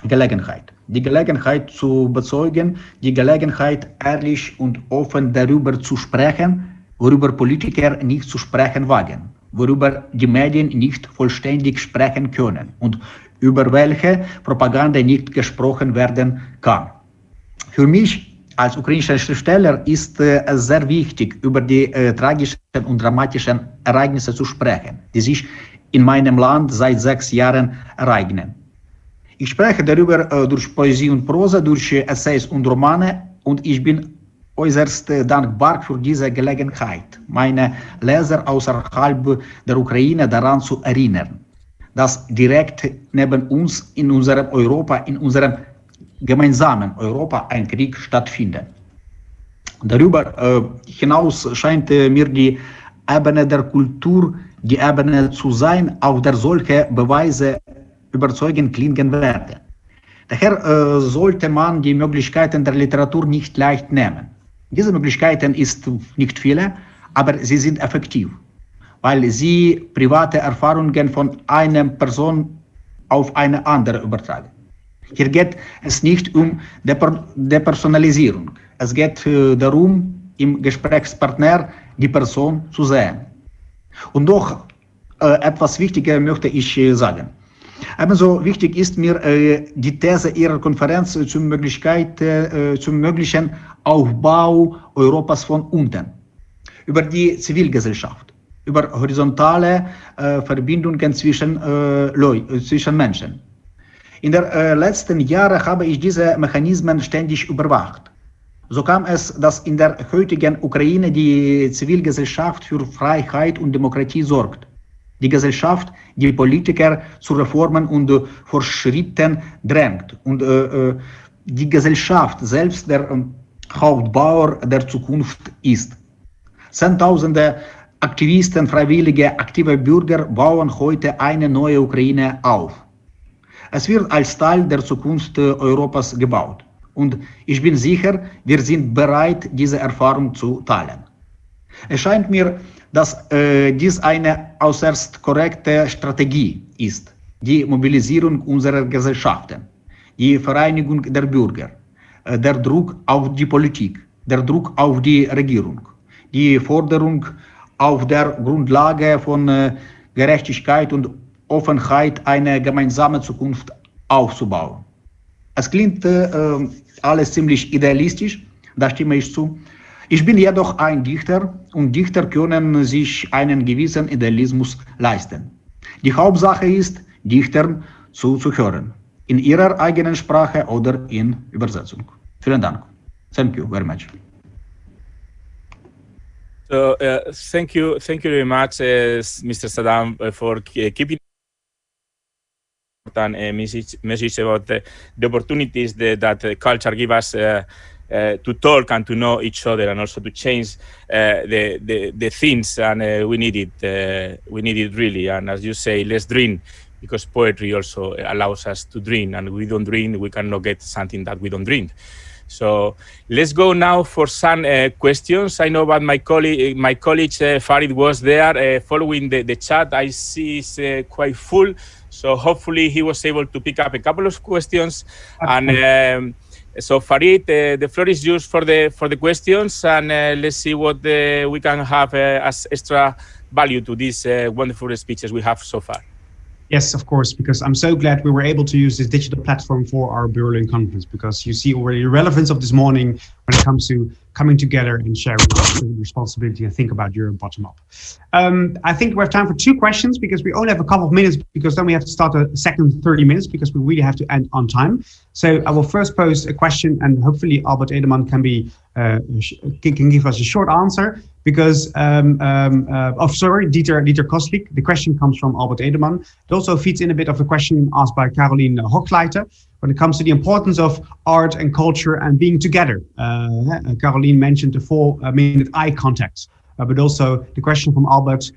Gelegenheit. Die Gelegenheit zu bezeugen, die Gelegenheit, ehrlich und offen darüber zu sprechen, worüber Politiker nicht zu sprechen wagen, worüber die Medien nicht vollständig sprechen können und über welche Propaganda nicht gesprochen werden kann. Für mich als ukrainischer Schriftsteller ist es sehr wichtig, über die tragischen und dramatischen Ereignisse zu sprechen, die sich in meinem Land seit 6 Jahren ereignen. Ich spreche darüber durch Poesie und Prosa, durch Essays und Romane und ich bin äußerst dankbar für diese Gelegenheit, meine Leser außerhalb der Ukraine daran zu erinnern, dass direkt neben uns in unserem Europa, in unserem gemeinsamen Europa ein Krieg stattfindet. Darüber hinaus scheint mir die Ebene der Kultur die Ebene zu sein, auf der solche Beweise überzeugend klingen werden. Daher sollte man die Möglichkeiten der Literatur nicht leicht nehmen. Diese Möglichkeiten ist nicht viele, aber sie sind effektiv, weil sie private Erfahrungen von einer Person auf eine andere übertragen. Hier geht es nicht um Depersonalisierung. Es geht darum, im Gesprächspartner die Person zu sehen. Und noch etwas Wichtiges möchte ich sagen. Ebenso wichtig ist mir die These Ihrer Konferenz zum möglichen Aufbau Europas von unten, über die Zivilgesellschaft, über horizontale Verbindungen zwischen Menschen. In den letzten Jahren habe ich diese Mechanismen ständig überwacht. So kam es, dass in der heutigen Ukraine die Zivilgesellschaft für Freiheit und Demokratie sorgt. Die Gesellschaft, die Politiker zu Reformen und Fortschritten drängt. Und die Gesellschaft selbst der Hauptbauer der Zukunft ist. Zehntausende Aktivisten, Freiwillige, aktive Bürger bauen heute eine neue Ukraine auf. Es wird als Teil der Zukunft Europas gebaut. Und ich bin sicher, wir sind bereit, diese Erfahrung zu teilen. Es scheint mir, dass dies eine äußerst korrekte Strategie ist. Die Mobilisierung unserer Gesellschaften, die Vereinigung der Bürger, der Druck auf die Politik, der Druck auf die Regierung, die Forderung auf der Grundlage von Gerechtigkeit und Offenheit eine gemeinsame Zukunft aufzubauen. Es klingt alles ziemlich idealistisch, da stimme ich zu. Ich bin jedoch ein Dichter und Dichter können sich einen gewissen Idealismus leisten. Die Hauptsache ist, Dichtern zuzuhören, in ihrer eigenen Sprache oder in Übersetzung. Vielen Dank. Thank you very much. So, thank you very much, Mr. Saddam, for keeping a message about the opportunities that culture gives us to talk and to know each other, and also to change the things. And we need it really. And as you say, let's dream, because poetry also allows us to dream. And we don't dream, we cannot get something that we don't dream. So let's go now for some questions. I know that my colleague Farid was there following the chat. I see it's quite full. So hopefully he was able to pick up a couple of questions. And so Farid, the floor is yours for the questions, and let's see what we can have as extra value to these wonderful speeches we have so far. Yes, of course, because I'm so glad we were able to use this digital platform for our Berlin conference, because you see already the relevance of this morning when it comes to coming together and sharing responsibility and think about Europe bottom up. I think we have time for 2 questions, because we only have a couple of minutes, because then we have to start a second 30 minutes, because we really have to end on time. So I will first pose a question, and hopefully Albert Edelman can give us a short answer, because Dieter Kosslick. The question comes from Albert Edelman. It also feeds in a bit of a question asked by Caroline Hochleiter when it comes to the importance of art and culture and being together. Caroline mentioned the 4-minute eye contact, but also the question from Albert,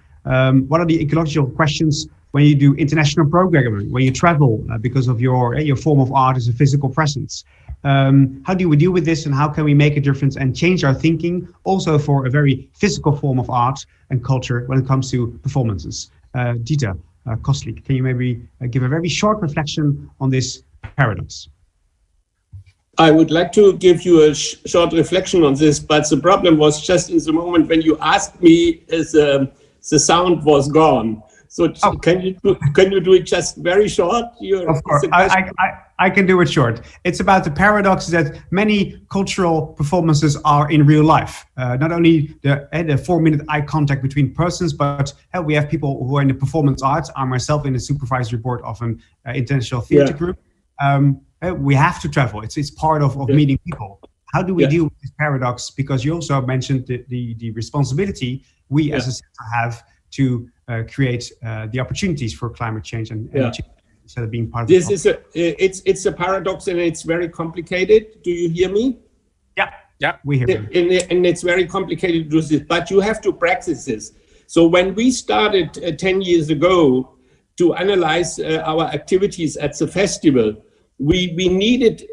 what are the ecological questions when you do international programming, when you travel, because of your form of art is a physical presence? How do we deal with this, and how can we make a difference and change our thinking also for a very physical form of art and culture when it comes to performances? Dieter Kosslick, can you maybe give a very short reflection on this paradox? I would like to give you a short reflection on this, but the problem was just in the moment when you asked me, the sound was gone. So can you do it just very short? Of course, I can do it short. It's about the paradox that many cultural performances are in real life. Not only the 4-minute eye contact between persons, but we have people who are in the performance arts. I'm myself in the supervisory board of an international theater group. We have to travel. It's part of meeting people. How do we deal with this paradox? Because you also mentioned the responsibility we as a sector have to create the opportunities for climate change and change instead of being part of this. It's a paradox, and it's very complicated. Do you hear me? Yeah, we hear you. And it's very complicated to do this, but you have to practice this. So when we started 10 years ago to analyze our activities at the festival, we needed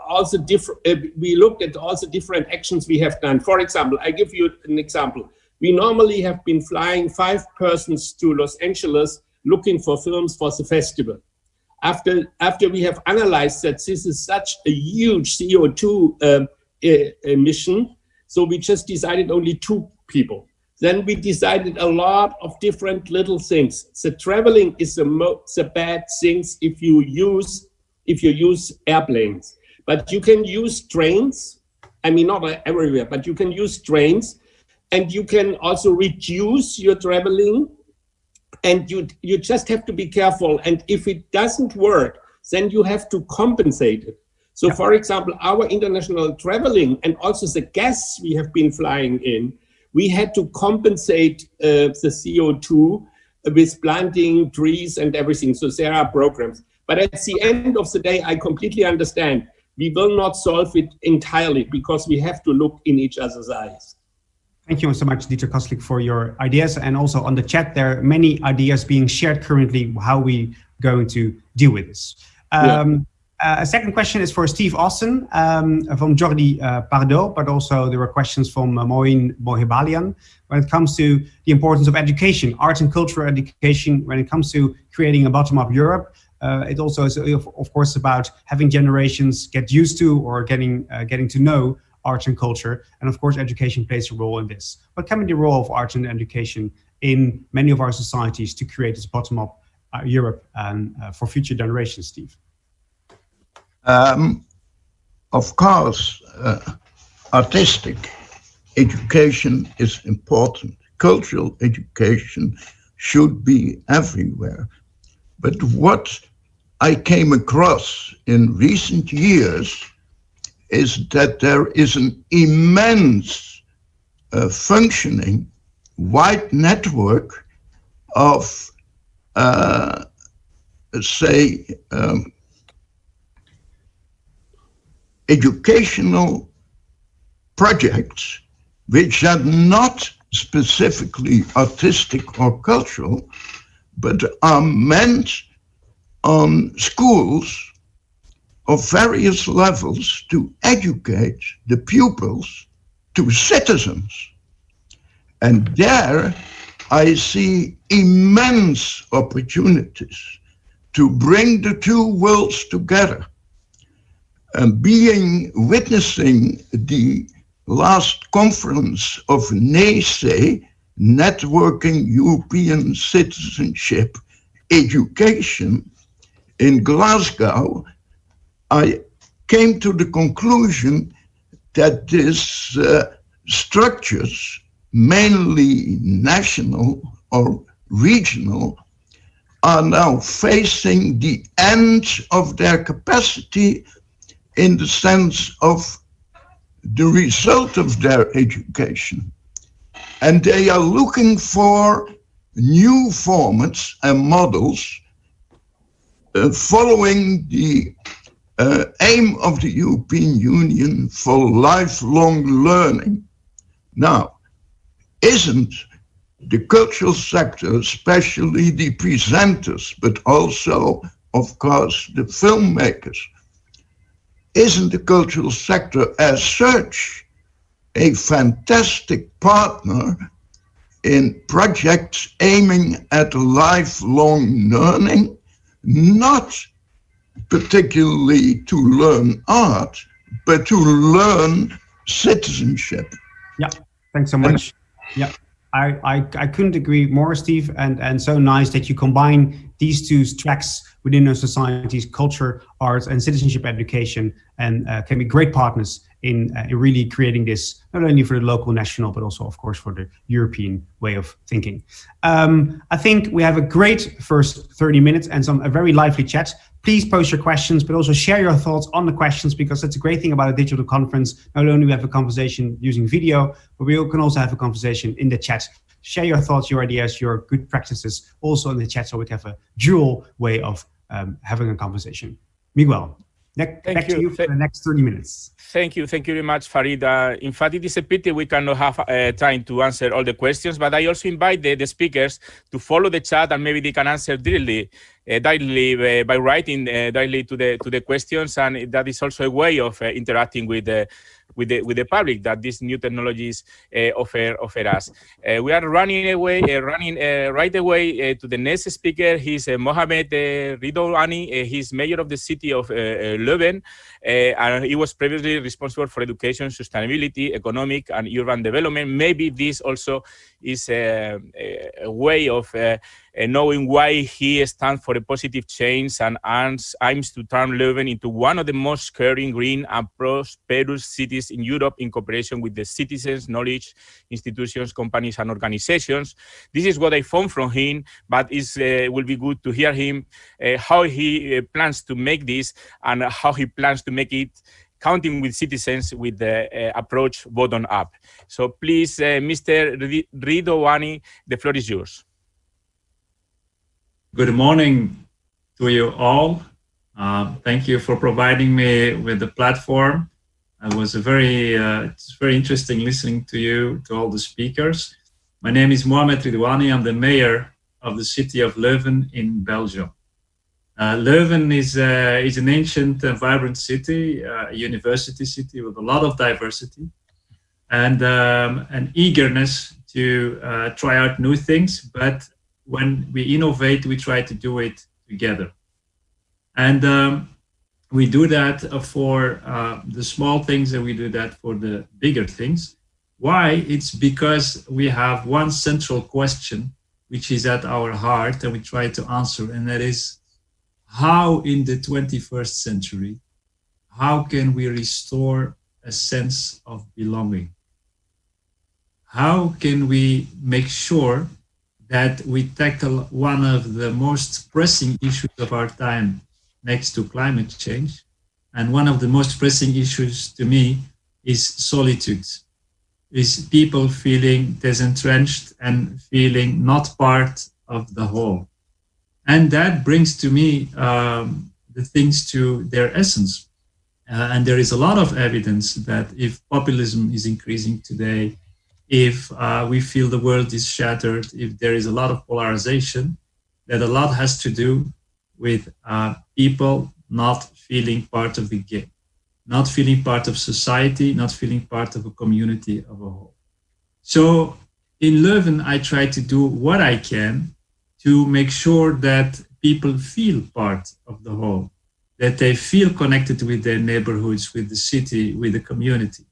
also different. We looked at all the different actions we have done. For example, I give you an example. We normally have been flying 5 persons to Los Angeles looking for films for the festival. After we have analyzed that this is such a huge CO2 emission, so we just decided only 2 people. Then we decided a lot of different little things. The traveling is the bad things if you use airplanes, but you can use trains. I mean, not everywhere, but you can use trains. And you can also reduce your traveling, and you just have to be careful. And if it doesn't work, then you have to compensate it. So, for example, our international traveling and also the guests we have been flying in, we had to compensate the CO2 with planting trees and everything. So there are programs. But at the end of the day, I completely understand. We will not solve it entirely because we have to look in each other's eyes. Thank you so much, Dieter Kosslick, for your ideas. And also on the chat, there are many ideas being shared currently, how we going to deal with this. A second question is for Steve Austin from Jordi Pardo, but also there were questions from Moin Mohibalian when it comes to the importance of education, arts and cultural education, when it comes to creating a bottom-up Europe. It also is, of course, about having generations get used to or getting to know arts and culture. And of course, education plays a role in this. What can be the role of arts and education in many of our societies to create this bottom-up Europe for future generations, Steve? Of course, artistic education is important. Cultural education should be everywhere. But what I came across in recent years is that there is an immense functioning wide network of, educational projects which are not specifically artistic or cultural, but are meant on schools of various levels to educate the pupils to citizens. And there I see immense opportunities to bring the two worlds together. Witnessing the last conference of NECE, Networking European Citizenship Education, in Glasgow, I came to the conclusion that these structures, mainly national or regional, are now facing the end of their capacity in the sense of the result of their education. And they are looking for new formats and models following the aim of the European Union for lifelong learning. Now, isn't the cultural sector, especially the presenters, but also, of course, the filmmakers, isn't the cultural sector as such a fantastic partner in projects aiming at lifelong learning, not particularly to learn art, but to learn citizenship? Yeah, thanks so much. Yeah, I couldn't agree more, Steve, and so nice that you combine these two tracks within our societies, culture, arts, and citizenship education, and can be great partners in really creating this, not only for the local, national, but also, of course, for the European way of thinking. I think we have a great first 30 minutes and a very lively chat. Please post your questions, but also share your thoughts on the questions, because that's a great thing about a digital conference. Not only we have a conversation using video, but we can also have a conversation in the chat. Share your thoughts, your ideas, your good practices also in the chat, so we can have a dual way of having a conversation. Miguel, back to you for the next 30 minutes. Thank you very much, Farid. In fact, it is a pity we cannot have time to answer all the questions, but I also invite the speakers to follow the chat, and maybe they can answer directly by writing directly to the questions, and that is also a way of interacting with the public that these new technologies offer us. We are running right away to the next speaker. He's Mohamed Ridouani. He's mayor of the city of Leuven, and he was previously responsible for education, sustainability, economic, and urban development. Maybe this also is a way of knowing why he stands for a positive change and aims to turn Leuven into one of the most caring, green and prosperous cities in Europe in cooperation with the citizens, knowledge, institutions, companies and organizations. This is what I found from him, but it will be good to hear him, how he plans to make this and how he plans to make it counting with citizens with the approach bottom up. So please, Mr. Ridovani, the floor is yours. Good morning to you all. Thank you for providing me with the platform. It was it's very interesting listening to you, to all the speakers. My name is Mohamed Ridouani. I'm the mayor of the city of Leuven in Belgium. Leuven is an ancient and vibrant city, a university city with a lot of diversity and an eagerness to try out new things. But when we innovate, we try to do it together. And we do that for the small things and we do that for the bigger things. Why? It's because we have one central question, which is at our heart and we try to answer, and that is, how in the 21st century, how can we restore a sense of belonging? How can we make sure that we tackle one of the most pressing issues of our time next to climate change? And one of the most pressing issues to me is solitude, is people feeling disentrenched and feeling not part of the whole. And that brings to me the things to their essence. And there is a lot of evidence that if populism is increasing today, if we feel the world is shattered, if there is a lot of polarization, that a lot has to do with people not feeling part of the game, not feeling part of society, not feeling part of a community of a whole. So in Leuven, I try to do what I can to make sure that people feel part of the whole, that they feel connected with their neighborhoods, with the city, with the community,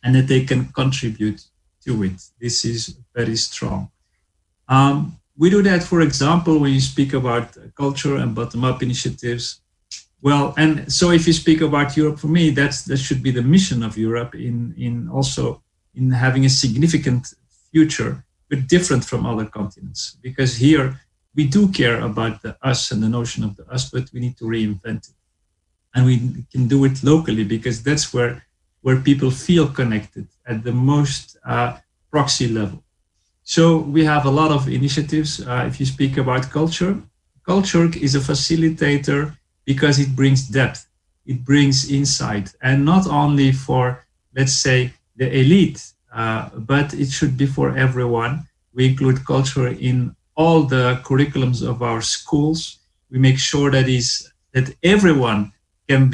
and that they can contribute to it. This is very strong. We do that, for example, when you speak about culture and bottom-up initiatives. Well, and so if you speak about Europe, for me, that should be the mission of Europe in also in having a significant future, but different from other continents, because here we do care about the us and the notion of the us, but we need to reinvent it. And we can do it locally because that's where people feel connected at the most proxy level. So we have a lot of initiatives. If you speak about culture, culture is a facilitator because it brings depth, it brings insight, and not only for, let's say, the elite, but it should be for everyone. We include culture in all the curriculums of our schools. We make sure that everyone can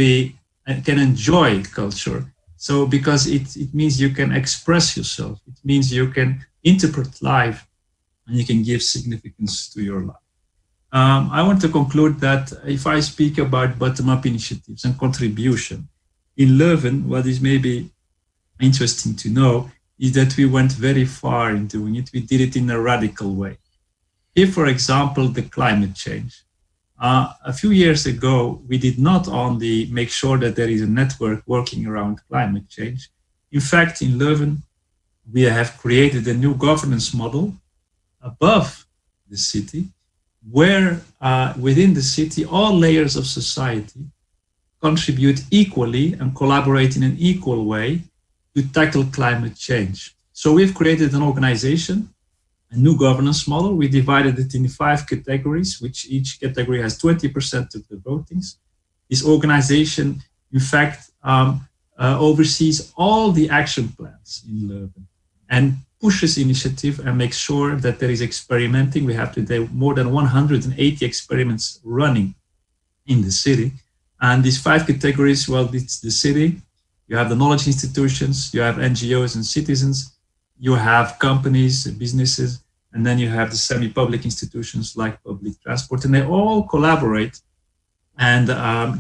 enjoy culture. So because it means you can express yourself, it means you can interpret life, and you can give significance to your life. I want to conclude that if I speak about bottom-up initiatives and contribution, in Leuven, what is maybe interesting to know is that we went very far in doing it. We did it in a radical way. If, for example, the climate change, a few years ago, we did not only make sure that there is a network working around climate change. In fact, in Leuven, we have created a new governance model above the city, where within the city, all layers of society contribute equally and collaborate in an equal way to tackle climate change. So we've created an organization, a new governance model. We divided it in 5 categories, which each category has 20% of the votings. This organization, in fact, oversees all the action plans in Leuven and pushes initiative and makes sure that there is experimenting. We have today more than 180 experiments running in the city. And these 5 categories, well, it's the city, you have the knowledge institutions, you have NGOs and citizens, you have companies, businesses, and then you have the semi-public institutions like public transport, and they all collaborate and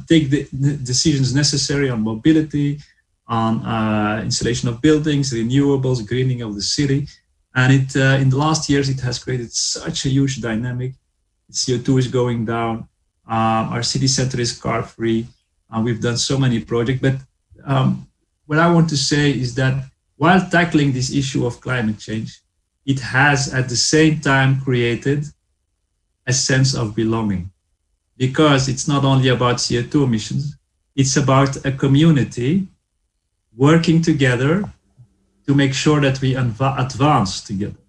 take the decisions necessary on mobility, on installation of buildings, renewables, greening of the city. And in the last years, it has created such a huge dynamic CO2 is going down. Our city center is car-free. We've done so many projects. But what I want to say is that while tackling this issue of climate change, it has at the same time created a sense of belonging. Because it's not only about CO2 emissions, it's about a community working together to make sure that we advance together.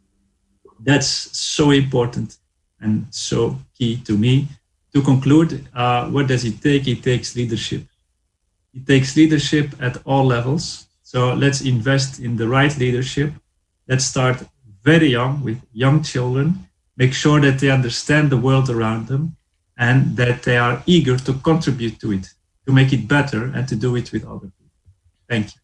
That's so important and so key to me. To conclude, what does it take? It takes leadership. It takes leadership at all levels. So let's invest in the right leadership. Let's start very young with young children, make sure that they understand the world around them and that they are eager to contribute to it, to make it better and to do it with other people. Thank you.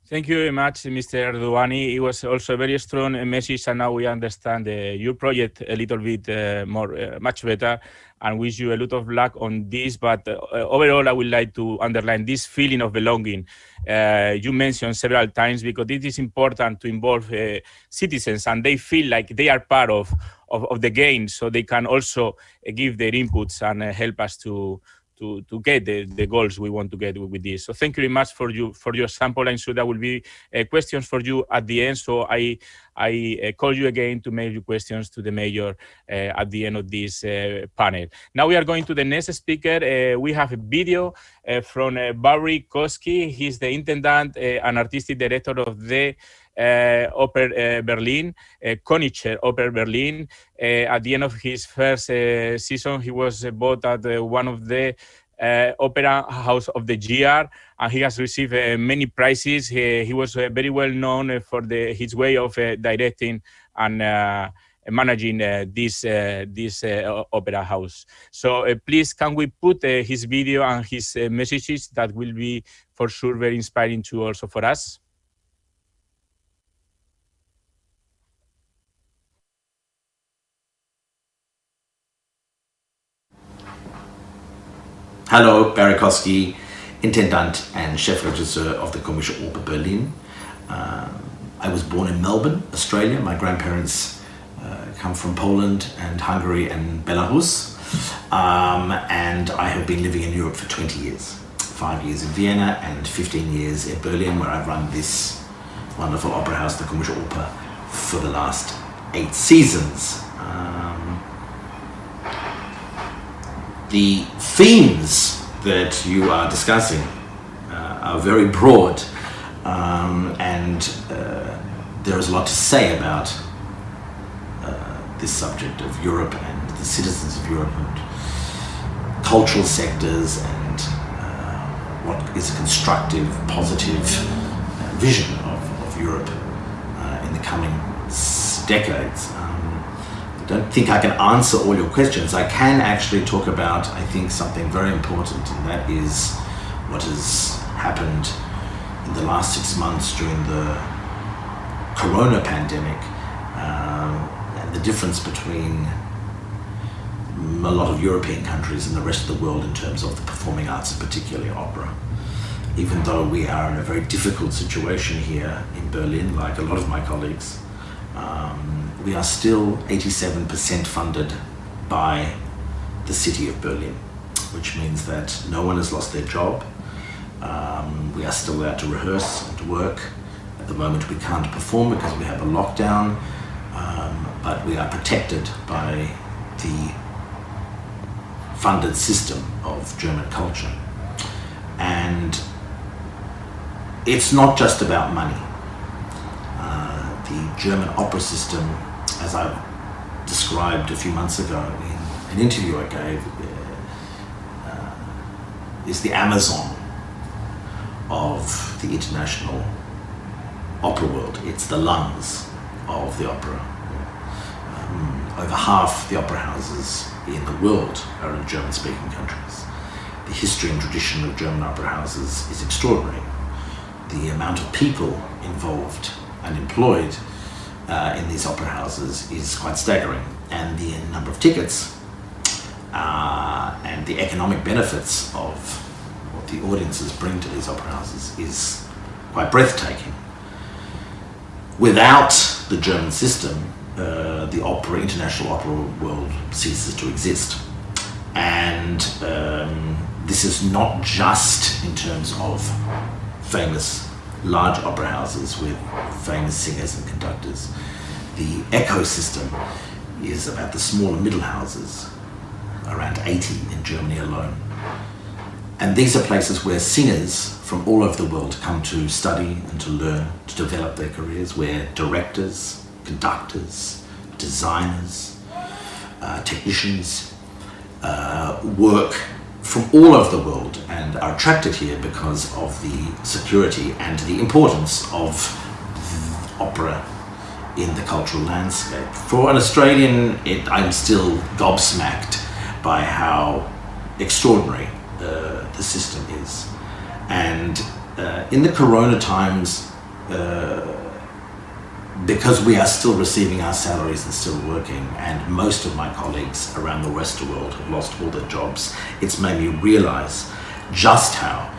Thank you very much, Mr. Erdouani. It was also a very strong message, and now we understand your project a little bit much better, and wish you a lot of luck on this. But overall, I would like to underline this feeling of belonging you mentioned several times, because it is important to involve citizens, and they feel like they are part of the game, so they can also give their inputs and help us to get the goals we want to get with this. So thank you very much for your sample. I'm sure there will be questions for you at the end. So I call you again to make your questions to the mayor at the end of this panel. Now we are going to the next speaker. We have a video from Barry Koski. He's the intendant and artistic director of the Oper Berlin, Konicher Oper Berlin. At the end of his first season, he was voted at one of the Opera House of the Year, and he has received many prizes. He was very well known for his way of directing and managing this opera house. So please, can we put his video and his messages? That will be for sure very inspiring too, also for us. Hallo, Barry Koski, Intendant and Chefregisseur of the Komische Oper Berlin. I was born in Melbourne, Australia. My grandparents come from Poland and Hungary and Belarus. And I have been living in Europe for 20 years. 5 years in Vienna and 15 years in Berlin, where I've run this wonderful opera house, the Komische Oper, for the last 8 seasons. The themes that you are discussing are very broad, and there is a lot to say about this subject of Europe and the citizens of Europe and cultural sectors and what is a constructive, positive vision of Europe in the coming decades. I don't think I can answer all your questions. I can actually talk about, I think, something very important, and that is what has happened in the last 6 months during the corona pandemic, and the difference between a lot of European countries and the rest of the world in terms of the performing arts, and particularly opera. Even though we are in a very difficult situation here in Berlin, like a lot of my colleagues, we are still 87% funded by the city of Berlin, which means that no one has lost their job. We are still allowed to rehearse and to work. At the moment we can't perform because we have a lockdown, but we are protected by the funded system of German culture. And it's not just about money. The German opera system, as I described a few months ago in an interview I gave, is the Amazon of the international opera world. It's the lungs of the opera. Over half the opera houses in the world are in German-speaking countries. The history and tradition of German opera houses is extraordinary. The amount of people involved and employed in these opera houses is quite staggering, and the number of tickets and the economic benefits of what the audiences bring to these opera houses is quite breathtaking. Without the German system, the international opera world ceases to exist. And this is not just in terms of famous large opera houses with famous singers and conductors. The ecosystem is about the smaller middle houses, around 80 in Germany alone. And these are places where singers from all over the world come to study and to learn, to develop their careers, where directors, conductors, designers, technicians work from all over the world and are attracted here because of the security and the importance of opera in the cultural landscape. For an Australian, I'm still gobsmacked by how extraordinary the system is. And in the Corona times, because we are still receiving our salaries and still working, and most of my colleagues around the Western world have lost all their jobs, it's made me realize just how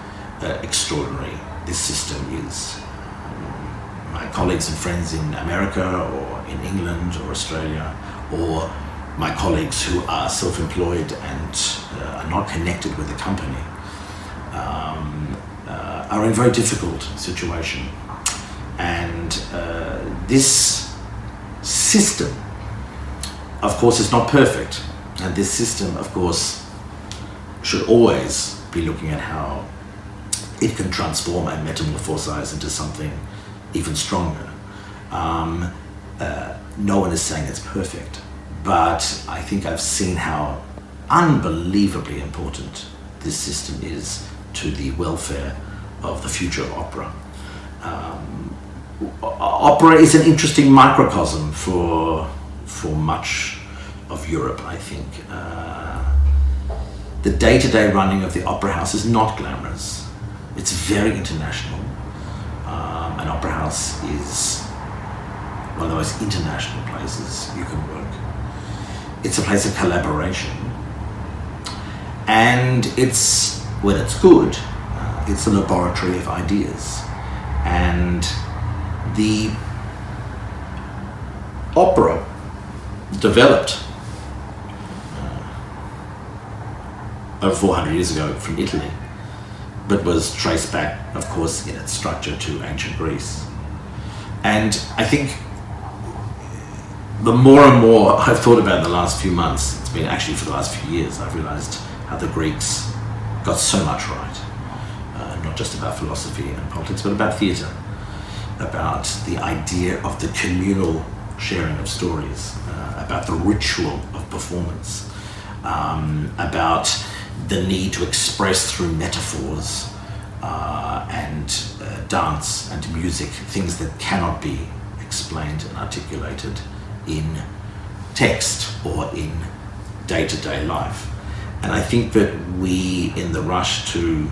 extraordinary this system is. My colleagues and friends in America or in England or Australia, or my colleagues who are self-employed and are not connected with the company, are in a very difficult situation. And this system, of course, is not perfect. And this system, of course, should always be looking at how it can transform and metamorphosize into something even stronger. No one is saying it's perfect, but I think I've seen how unbelievably important this system is to the welfare of the future of opera. Opera is an interesting microcosm for much of Europe, I think. The day-to-day running of the opera house is not glamorous. It's very international. An opera house is one of the most international places you can work. It's a place of collaboration. And it's, when it's good, it's a laboratory of ideas. And the opera developed over 400 years ago from Italy, but was traced back, of course, in its structure to ancient Greece. And I think the more and more I've thought about in the last few months, it's been actually for the last few years, I've realized how the Greeks got so much right. Not just about philosophy and politics, but about theatre, about the idea of the communal sharing of stories, about the ritual of performance, about the need to express through metaphors and dance and music things that cannot be explained and articulated in text or in day-to-day life. And I think that we, in the rush to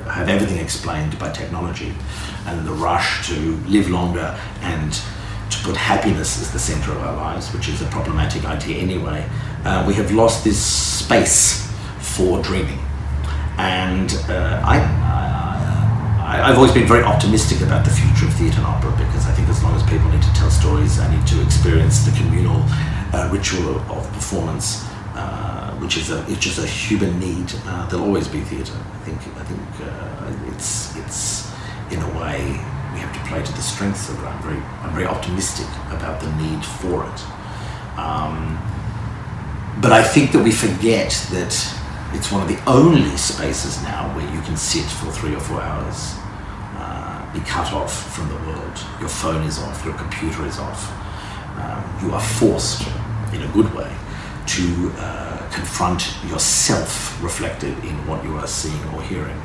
have everything explained by technology, and the rush to live longer and to put happiness as the center of our lives, which is a problematic idea anyway, we have lost this space for dreaming. And I've always been very optimistic about the future of theatre and opera, because I think as long as people need to tell stories and need to experience the communal ritual of performance, which is a human need, there'll always be theatre. I think it's in a way we have to play to the strengths of it. I'm very optimistic about the need for it. But I think that we forget that it's one of the only spaces now where you can sit for 3 or 4 hours, be cut off from the world. Your phone is off, your computer is off. You are forced, in a good way, to confront yourself reflected in what you are seeing or hearing.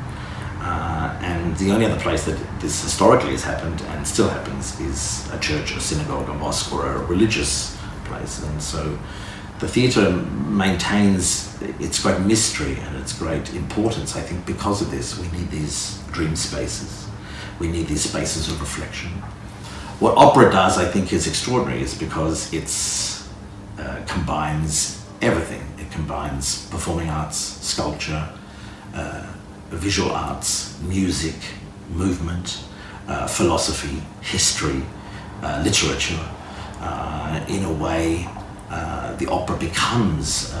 And the only other place that this historically has happened and still happens is a church, a synagogue, a mosque, or a religious place. And so the theatre maintains its great mystery and its great importance. I think because of this, we need these dream spaces. We need these spaces of reflection. What opera does, I think, is extraordinary, is because it combines everything. It combines performing arts, sculpture, visual arts, music, movement, philosophy, history, literature. In a way, the opera becomes,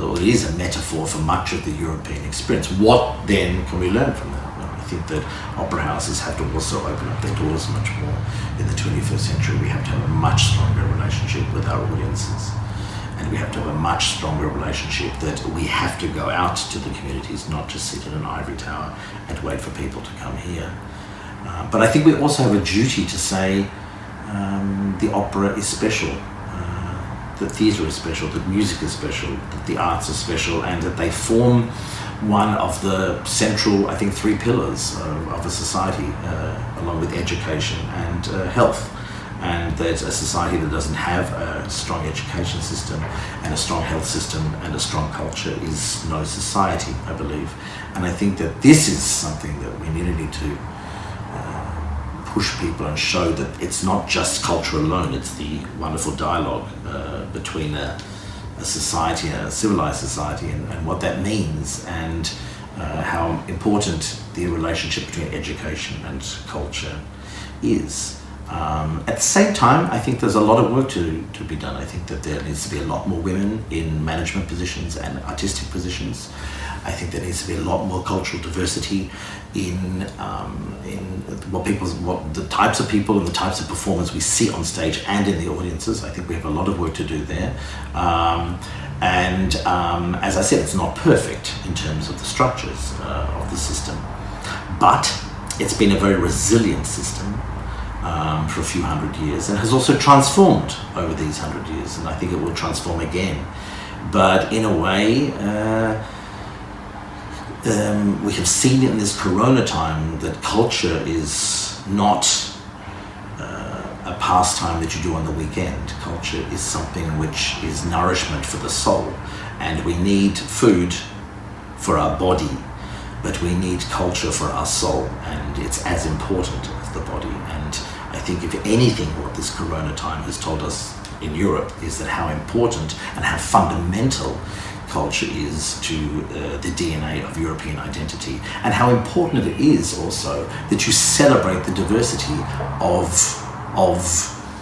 or it is a metaphor for much of the European experience. What then can we learn from that? I think that opera houses have to also open up their doors much more in the 21st century. We have to have a much stronger relationship with our audiences. And we have to have a much stronger relationship that we have to go out to the communities, not just sit in an ivory tower and wait for people to come here. But I think we also have a duty to say the opera is special, that theatre is special, that music is special, that the arts are special, and that they form one of the central, I think, three pillars of a society, along with education and health. And that a society that doesn't have a strong education system and a strong health system and a strong culture is no society, I believe. And I think that this is something that we really need to push people and show that it's not just culture alone, it's the wonderful dialogue between a society, a civilized society, and what that means, and how important the relationship between education and culture is. At the same time, I think there's a lot of work to be done. I think that there needs to be a lot more women in management positions and artistic positions. I think there needs to be a lot more cultural diversity in what the types of people and the types of performers we see on stage and in the audiences. I think we have a lot of work to do there. As I said, it's not perfect in terms of the structures of the system, but it's been a very resilient system for a few hundred years, and has also transformed over these 100 years, and I think it will transform again. But in a way, we have seen in this corona time that culture is not a pastime that you do on the weekend. Culture is something which is nourishment for the soul, and we need food for our body, but we need culture for our soul, and it's as important as the body. And I think if anything, what this corona time has told us in Europe is that how important and how fundamental culture is to the DNA of European identity, and how important it is also that you celebrate the diversity of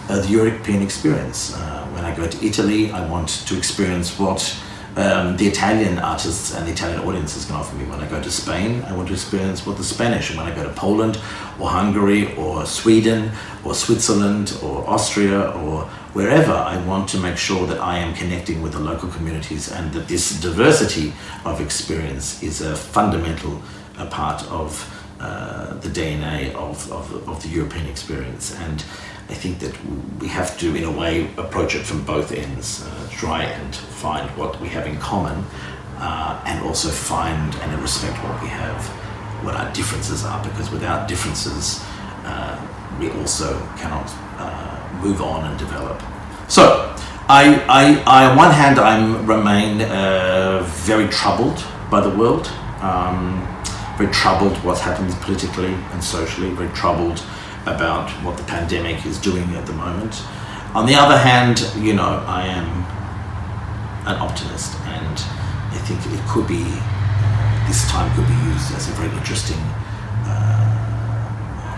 the European experience. When I go to Italy, I want to experience what the Italian artists and the Italian audiences can offer me. When I go to Spain, I want to experience what the Spanish, and when I go to Poland or Hungary or Sweden or Switzerland or Austria or wherever, I want to make sure that I am connecting with the local communities, and that this diversity of experience is a fundamental part of the DNA of the European experience. And I think that we have to, in a way, approach it from both ends, try and find what we have in common, and also find and respect what we have, what our differences are, because without differences, we also cannot move on and develop. So, I on one hand, I remain very troubled by the world, very troubled what's happening politically and socially, very troubled about what the pandemic is doing at the moment. On the other hand, you know, I am an optimist, and I think it could be, this time could be used as a very interesting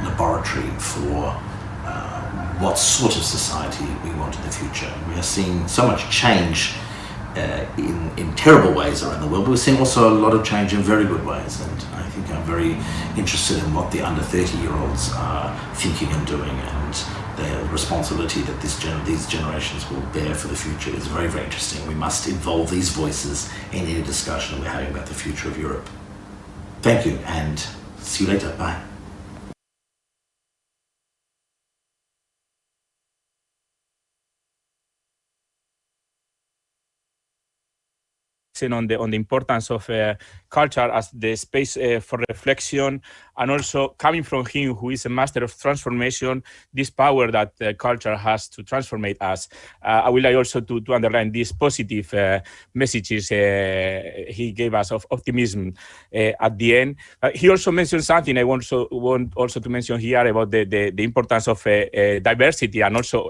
laboratory for what sort of society we want in the future. We are seeing so much change in terrible ways around the world, but we're seeing also a lot of change in very good ways, and I think I'm very interested in what the under 30-year-olds are thinking and doing, and the responsibility that these generations will bear for the future is very, very interesting. We must involve these voices in any discussion we're having about the future of Europe. Thank you, and see you later. Bye. On the importance of culture as the space for reflection, and also coming from him, who is a master of transformation, this power that culture has to transformate us. I would like also to underline these positive messages he gave us of optimism at the end. He also mentioned something I want also to mention here about the importance of diversity, and also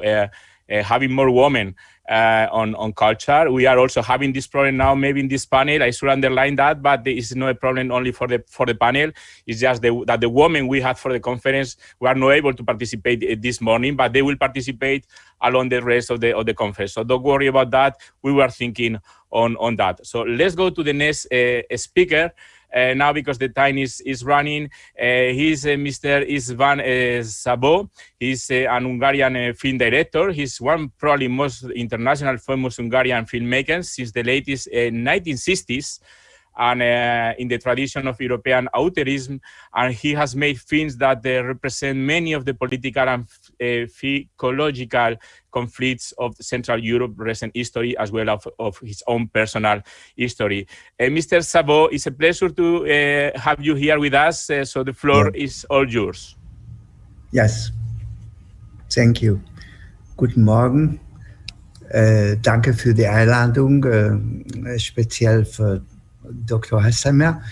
having more women on culture. We are also having this problem now, maybe in this panel. I should underline that, but it's not a problem only for the panel. It's just that the women we had for the conference were not able to participate this morning, but they will participate along the rest of the conference. So don't worry about that. We were thinking on that. So let's go to the next speaker. Now, because the time is running, he's Mr. István Szabó. He's an Hungarian film director. He's one probably most international famous Hungarian filmmaker since the latest 1960s, and in the tradition of European auteurism. And he has made films that represent many of the political and ecological conflicts of Central Europe recent history, as well of his own personal history. Mr. Szabó, it's a pleasure to have you here with us. So the floor is all yours. Yes, thank you. Guten Morgen. Danke für die Einladung, speziell für Dr. Hassamer.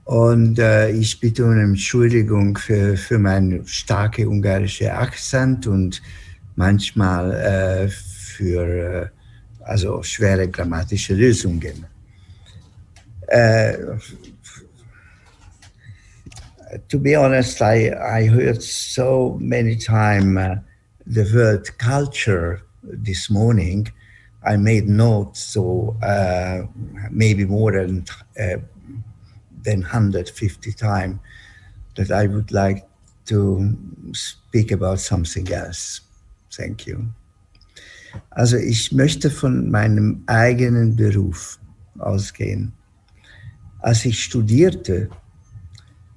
Und ich bitte um Entschuldigung für meinen starken ungarischen Akzent und manchmal für also schwere grammatische Lösungen. To be honest, I heard so many times the word culture this morning. I made notes, so maybe more than 150 times, that I would like to speak about something else. Thank you. Also ich möchte von meinem eigenen Beruf ausgehen. Als ich studierte,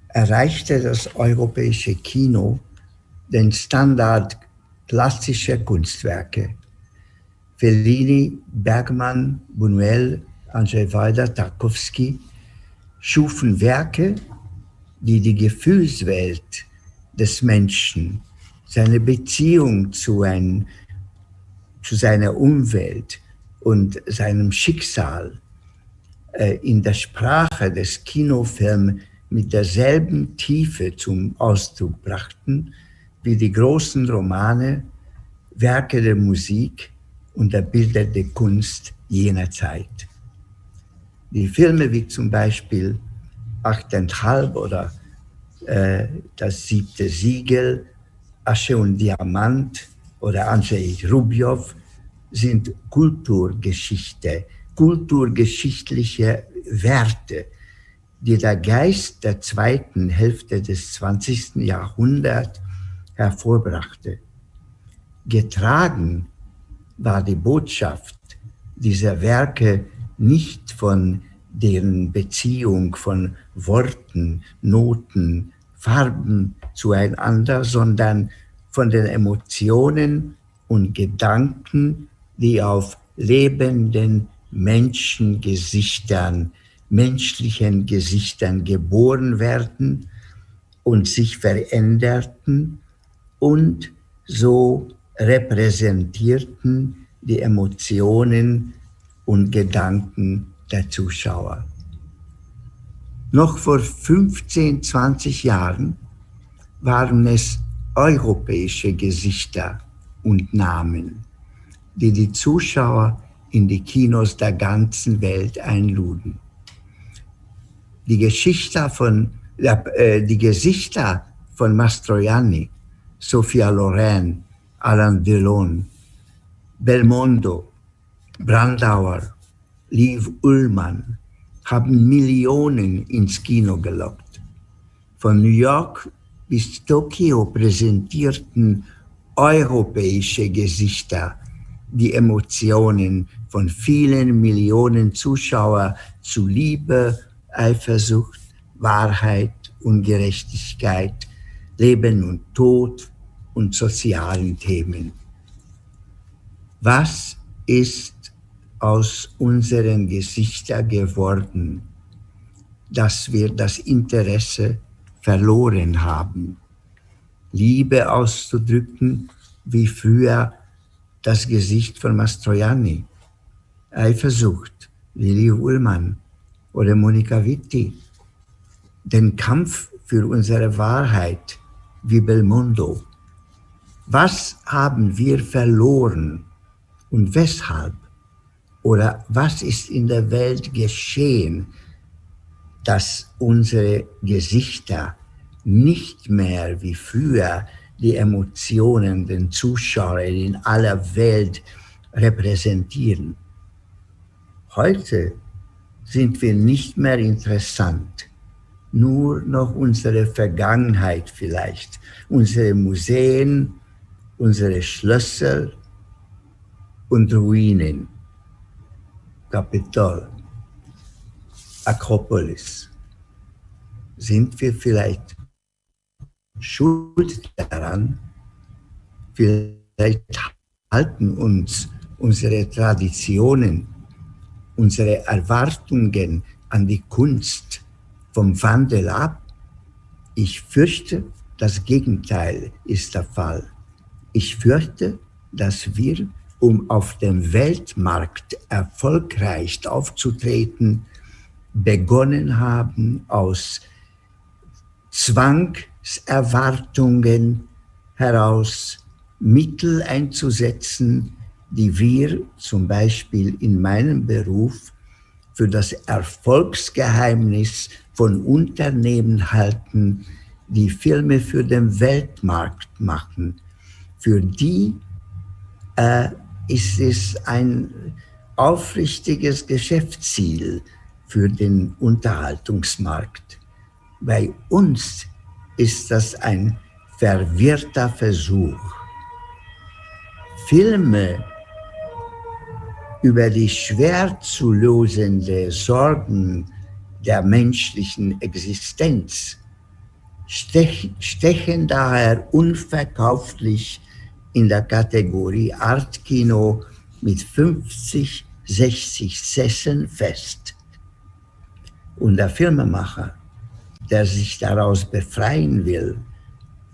erreichte das europäische Kino den Standard klassischer Kunstwerke. Fellini, Bergman, Buñuel, Andrzej Wajda, Tarkowski schufen Werke, die die Gefühlswelt des Menschen, seine Beziehung zu seiner Umwelt und seinem Schicksal in der Sprache des Kinofilms mit derselben Tiefe zum Ausdruck brachten wie die großen Romane, Werke der Musik und der bildende Kunst jener Zeit. Die Filme wie zum Beispiel 8,5 oder Das 7. Siegel, Asche und Diamant oder Andrzej Rubjow sind kulturgeschichtliche Werte, die der Geist der zweiten Hälfte des 20. Jahrhunderts hervorbrachte. Getragen war die Botschaft dieser Werke nicht von deren Beziehung von Worten, Noten, Farben zueinander, sondern von den Emotionen und Gedanken, die auf lebenden menschlichen Gesichtern geboren werden und sich veränderten und so repräsentierten die Emotionen und Gedanken der Zuschauer. Noch vor 15, 20 Jahren waren es europäische Gesichter und Namen, die die Zuschauer in die Kinos der ganzen Welt einluden. Die Gesichter von Mastroianni, Sophia Loren, Alain Delon, Belmondo, Brandauer, Liv Ullmann haben Millionen ins Kino gelockt. Von New York bis Tokio präsentierten europäische Gesichter die Emotionen von vielen Millionen Zuschauern zu Liebe, Eifersucht, Wahrheit und Gerechtigkeit, Leben und Tod und sozialen Themen. Was ist aus unseren Gesichtern geworden, dass wir das Interesse verloren haben, Liebe auszudrücken, wie früher das Gesicht von Mastroianni, Eifersucht, wie Liv Ullmann oder Monica Vitti, den Kampf für unsere Wahrheit, wie Belmondo, Was haben wir verloren und weshalb? Oder was ist in der Welt geschehen, dass unsere Gesichter nicht mehr wie früher die Emotionen den Zuschauer in aller Welt repräsentieren? Heute sind wir nicht mehr interessant, nur noch unsere Vergangenheit vielleicht, unsere Museen, unsere Schlösser und Ruinen, Kapitol, Akropolis. Sind wir vielleicht schuld daran? Vielleicht halten uns unsere Traditionen, unsere Erwartungen an die Kunst vom Wandel ab? Ich fürchte, das Gegenteil ist der Fall. Ich fürchte, dass wir, um auf dem Weltmarkt erfolgreich aufzutreten, begonnen haben, aus Zwangserwartungen heraus Mittel einzusetzen, die wir zum Beispiel in meinem Beruf für das Erfolgsgeheimnis von Unternehmen halten, die Filme für den Weltmarkt machen. Für die ist es ein aufrichtiges Geschäftsziel für den Unterhaltungsmarkt. Bei uns ist das ein verwirrter Versuch. Filme über die schwer zu lösenden Sorgen der menschlichen Existenz stechen daher unverkauflich in der Kategorie Artkino mit 50, 60 Sesseln fest. Und der Filmemacher, der sich daraus befreien will,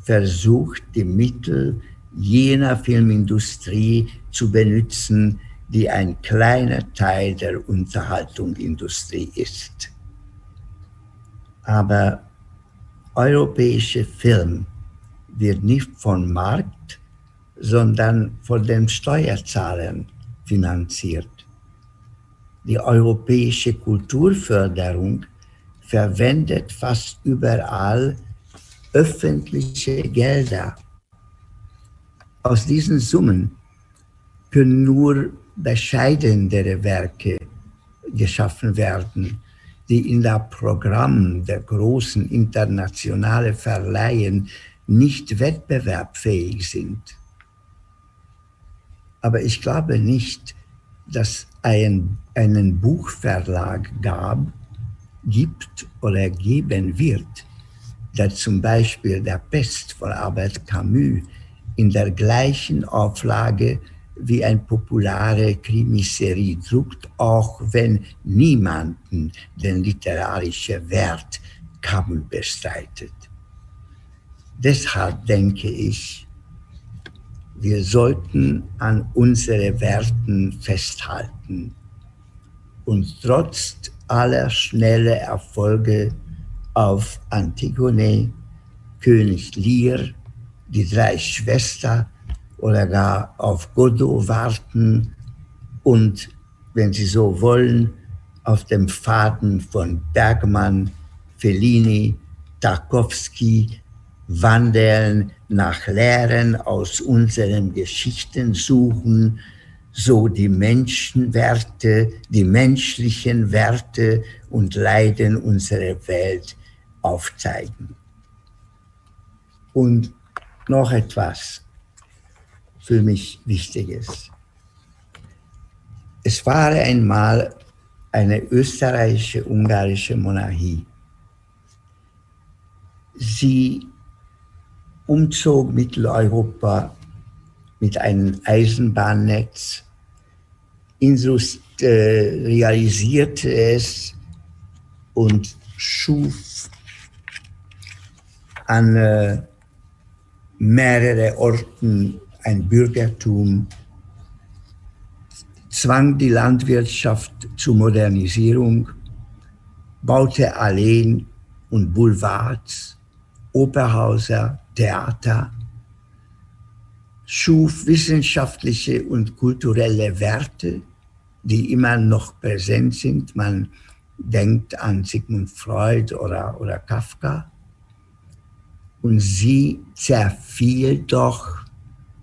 versucht, die Mittel jener Filmindustrie zu benutzen, die ein kleiner Teil der Unterhaltungsindustrie ist. Aber europäischer Film wird nicht vom Markt, sondern von den Steuerzahlern finanziert. Die europäische Kulturförderung verwendet fast überall öffentliche Gelder. Aus diesen Summen können nur bescheidenere Werke geschaffen werden, die in der Programm der großen internationalen Verleihen nicht wettbewerbsfähig sind. Aber ich glaube nicht, dass einen Buchverlag gibt oder geben wird, der zum Beispiel der Pest von Albert Camus in der gleichen Auflage wie eine populare Krimiserie druckt, auch wenn niemanden den literarischen Wert Camus bestreitet. Deshalb denke ich, wir sollten an unsere Werten festhalten und trotz aller schnellen Erfolge auf Antigone, König Lear, die drei Schwestern oder gar auf Godot warten und, wenn Sie so wollen, auf dem Faden von Bergman, Fellini, Tarkowski wandeln, nach Lehren aus unseren Geschichten suchen, so die Menschenwerte, die menschlichen Werte und Leiden unserer Welt aufzeigen. Und noch etwas für mich Wichtiges. Es war einmal eine österreichische-ungarische Monarchie. Sie umzog Mitteleuropa mit einem Eisenbahnnetz, industrialisierte es und schuf an mehreren Orten ein Bürgertum, zwang die Landwirtschaft zur Modernisierung, baute Alleen und Boulevards, Operhäuser, Theater. schuf wissenschaftliche und kulturelle Werte, die immer noch präsent sind. Man denkt an Sigmund Freud oder Kafka. Und sie zerfiel doch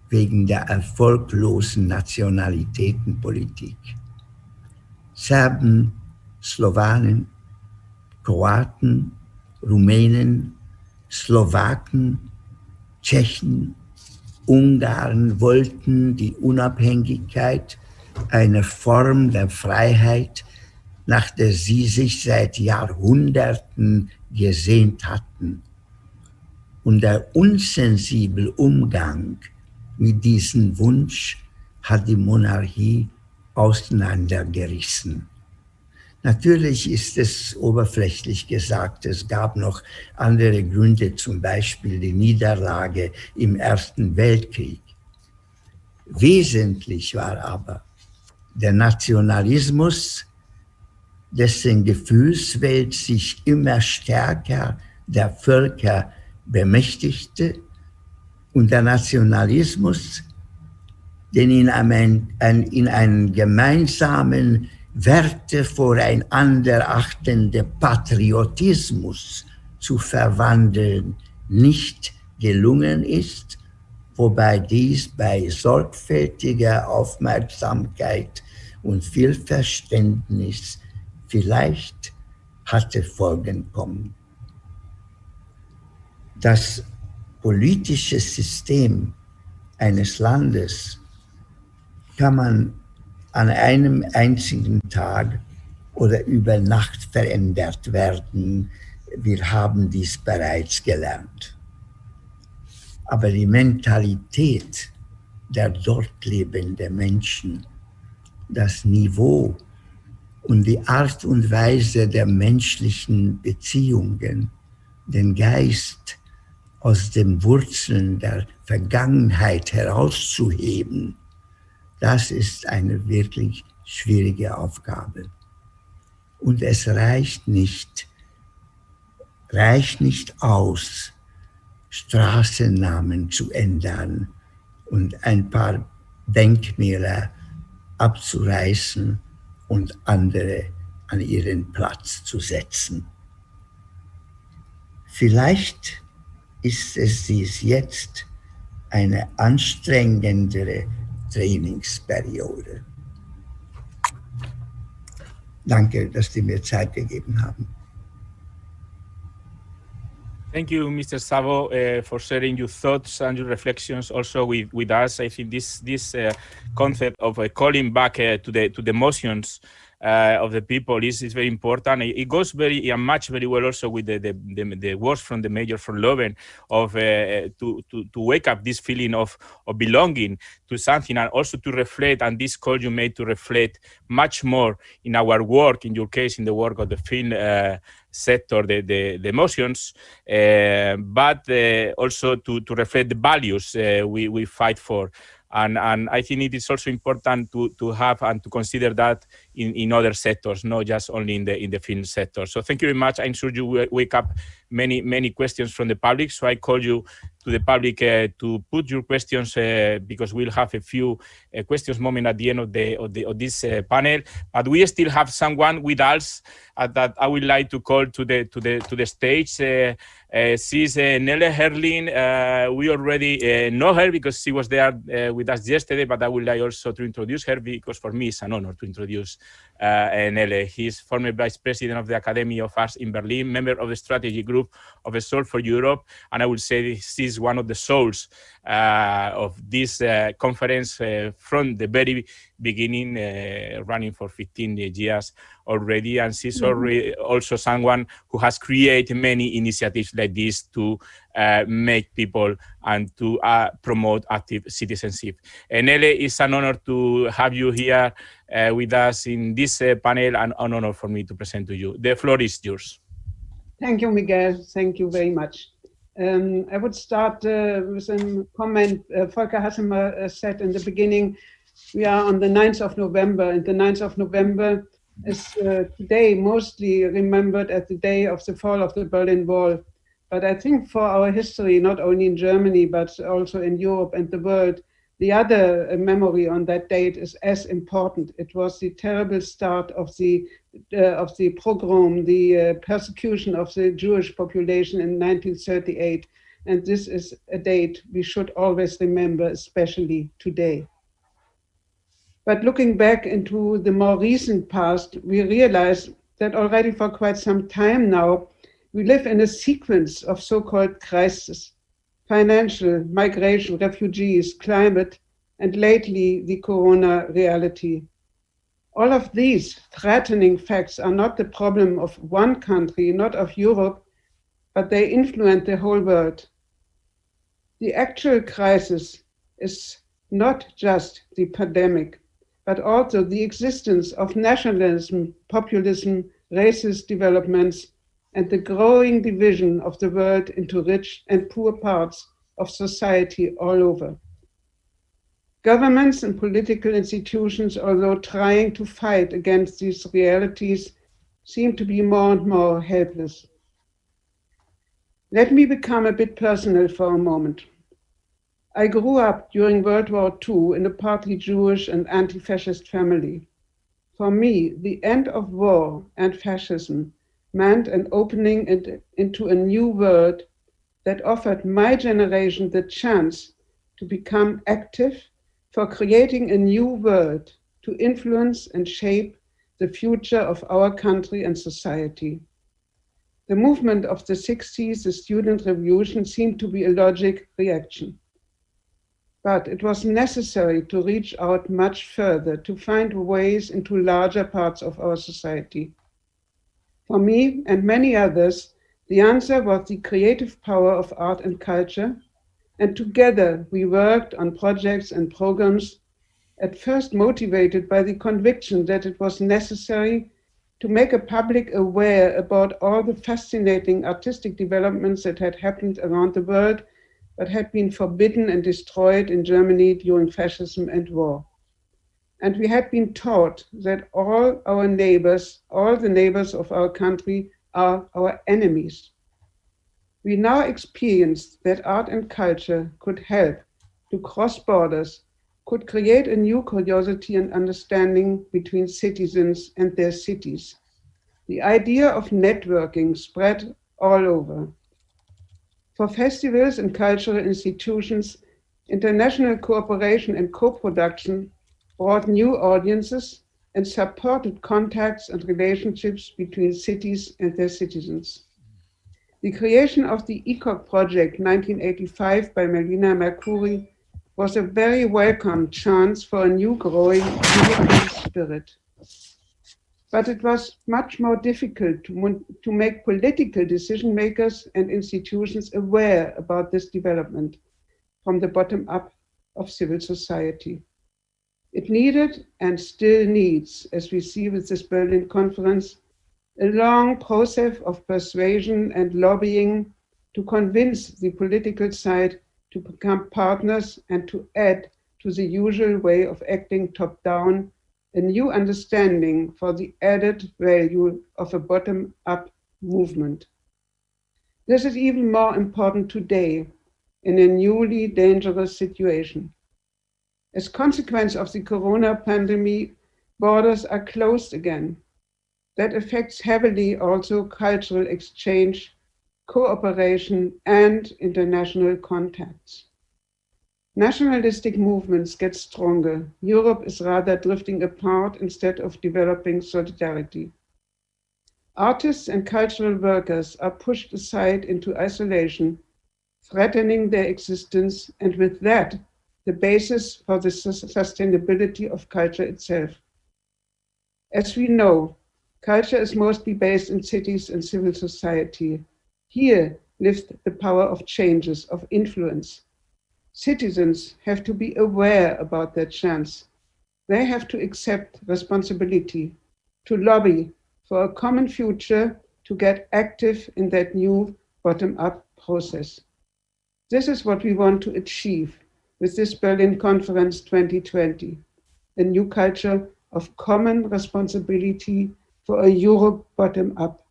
wegen der erfolglosen Nationalitätenpolitik. Serben, Slowanen, Kroaten, Rumänen, Slowaken, Tschechen, Ungarn wollten die Unabhängigkeit, eine Form der Freiheit, nach der sie sich seit Jahrhunderten gesehnt hatten. Und der unsensible Umgang mit diesem Wunsch hat die Monarchie auseinandergerissen. Natürlich ist es oberflächlich gesagt, es gab noch andere Gründe, zum Beispiel die Niederlage im Ersten Weltkrieg. Wesentlich war aber der Nationalismus, dessen Gefühlswelt sich immer stärker der Völker bemächtigte, und der Nationalismus, den in einen gemeinsamen Werte voreinander achtende Patriotismus zu verwandeln, nicht gelungen ist, wobei dies bei sorgfältiger Aufmerksamkeit und viel Verständnis vielleicht hatte folgen können. Das politische System eines Landes kann man an einem einzigen Tag oder über Nacht verändert werden. Wir haben dies bereits gelernt. Aber die Mentalität der dort lebenden Menschen, das Niveau und die Art und Weise der menschlichen Beziehungen, den Geist aus den Wurzeln der Vergangenheit herauszuheben, das ist eine wirklich schwierige Aufgabe. Und es reicht nicht aus, Straßennamen zu ändern und ein paar Denkmäler abzureißen und andere an ihren Platz zu setzen. Vielleicht ist es dies jetzt eine anstrengendere Trainingsperiode. Danke, dass Sie mir Zeit gegeben haben. Thank you, Mr. Savo, for sharing your thoughts and your reflections also with us. I think this concept of calling back to the emotions of the people is very important. It goes very well also with the words from the Mayor von Leeuwen of to wake up this feeling of belonging to something, and also to reflect, and this call you made to reflect much more in our work, in your case, in the work of the film sector, the emotions, but also to reflect the values we fight for. And I think it is also important to have and to consider that in other sectors, not just only in the film sector. So thank you very much. I'm sure you will wake up many questions from the public. So I call you to the public to put your questions because we'll have a few questions moment at the end of this panel. But we still have someone with us that I would like to call to the stage. She's Nelle Herlin. We already know her because she was there with us yesterday, but I would like also to introduce her because for me it's an honor to introduce Nelle. He's former Vice President of the Academy of Arts in Berlin, member of the strategy group of A Soul for Europe, and I would say she's one of the souls of this conference from the very beginning, running for 15 years already, and she's already also someone who has created many initiatives like this to make people and to promote active citizenship. Nelle, it's an honor to have you here with us in this panel, and an honor for me to present to you. The floor is yours. Thank you, Miguel. Thank you very much. I would start with a comment Volker Hassemer said in the beginning. We are on the 9th of November, and the 9th of November is today mostly remembered as the day of the fall of the Berlin Wall. But I think for our history, not only in Germany, but also in Europe and the world, the other memory on that date is as important. It was the terrible start of the pogrom, the persecution of the Jewish population in 1938. And this is a date we should always remember, especially today. But looking back into the more recent past, we realize that already for quite some time now, we live in a sequence of so-called crises: financial, migration, refugees, climate, and lately the corona reality. All of these threatening facts are not the problem of one country, not of Europe, but they influence the whole world. The actual crisis is not just the pandemic, but also the existence of nationalism, populism, racist developments, and the growing division of the world into rich and poor parts of society all over. Governments and political institutions, although trying to fight against these realities, seem to be more and more helpless. Let me become a bit personal for a moment. I grew up during World War II in a partly Jewish and anti-fascist family. For me, the end of war and fascism meant an opening into a new world that offered my generation the chance to become active for creating a new world to influence and shape the future of our country and society. The movement of the 60s, the student revolution, seemed to be a logical reaction. But it was necessary to reach out much further, to find ways into larger parts of our society. For me and many others, the answer was the creative power of art and culture, and together we worked on projects and programs, at first motivated by the conviction that it was necessary to make a public aware about all the fascinating artistic developments that had happened around the world, but had been forbidden and destroyed in Germany during fascism and war. And we had been taught that all our neighbors, all the neighbors of our country, are our enemies. We now experienced that art and culture could help to cross borders, could create a new curiosity and understanding between citizens and their cities. The idea of networking spread all over. For festivals and cultural institutions, international cooperation and co-production brought new audiences and supported contacts and relationships between cities and their citizens. The creation of the ECOC project 1985 by Melina Mercouri was a very welcome chance for a new growing European spirit. But it was much more difficult to make political decision makers and institutions aware about this development from the bottom up of civil society. It needed and still needs, as we see with this Berlin conference, a long process of persuasion and lobbying to convince the political side to become partners and to add to the usual way of acting top-down a new understanding for the added value of a bottom-up movement. This is even more important today in a newly dangerous situation. As a consequence of the corona pandemic, borders are closed again. That affects heavily also cultural exchange, cooperation, and international contacts. Nationalistic movements get stronger. Europe is rather drifting apart instead of developing solidarity. Artists and cultural workers are pushed aside into isolation, threatening their existence, and with that, the basis for the sustainability of culture itself. As we know, culture is mostly based in cities and civil society. Here lives the power of changes, of influence. Citizens have to be aware about their chance. They have to accept responsibility, to lobby for a common future, to get active in that new bottom-up process. This is what we want to achieve with this Berlin Conference 2020, a new culture of common responsibility for a Europe bottom-up.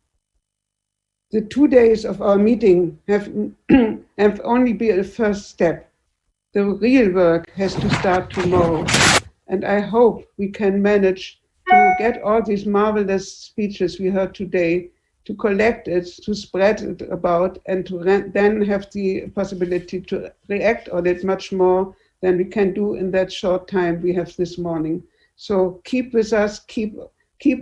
The 2 days of our meeting have only been a first step. The real work has to start tomorrow. And I hope we can manage to get all these marvelous speeches we heard today, to collect it, to spread it about, and to then have the possibility to react on it much more than we can do in that short time we have this morning. So keep with us, keep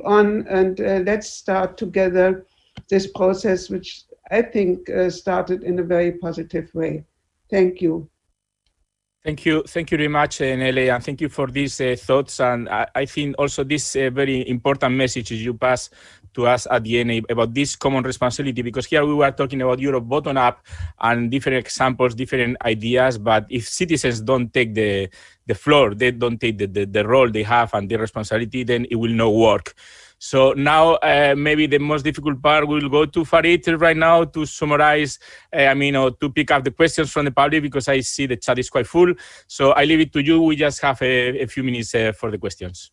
on, and let's start together this process, which I think started in a very positive way. Thank you. Thank you very much, Nelly, and thank you for these thoughts. And I think also this very important message you pass to us at the end about this common responsibility, because here we were talking about Europe bottom up and different examples, different ideas, but if citizens don't take the floor, they don't take the role they have and the responsibility, then it will not work. So now maybe the most difficult part will go to Farid right now to summarize, or to pick up the questions from the public, because I see the chat is quite full. So I leave it to you. We just have a few minutes for the questions.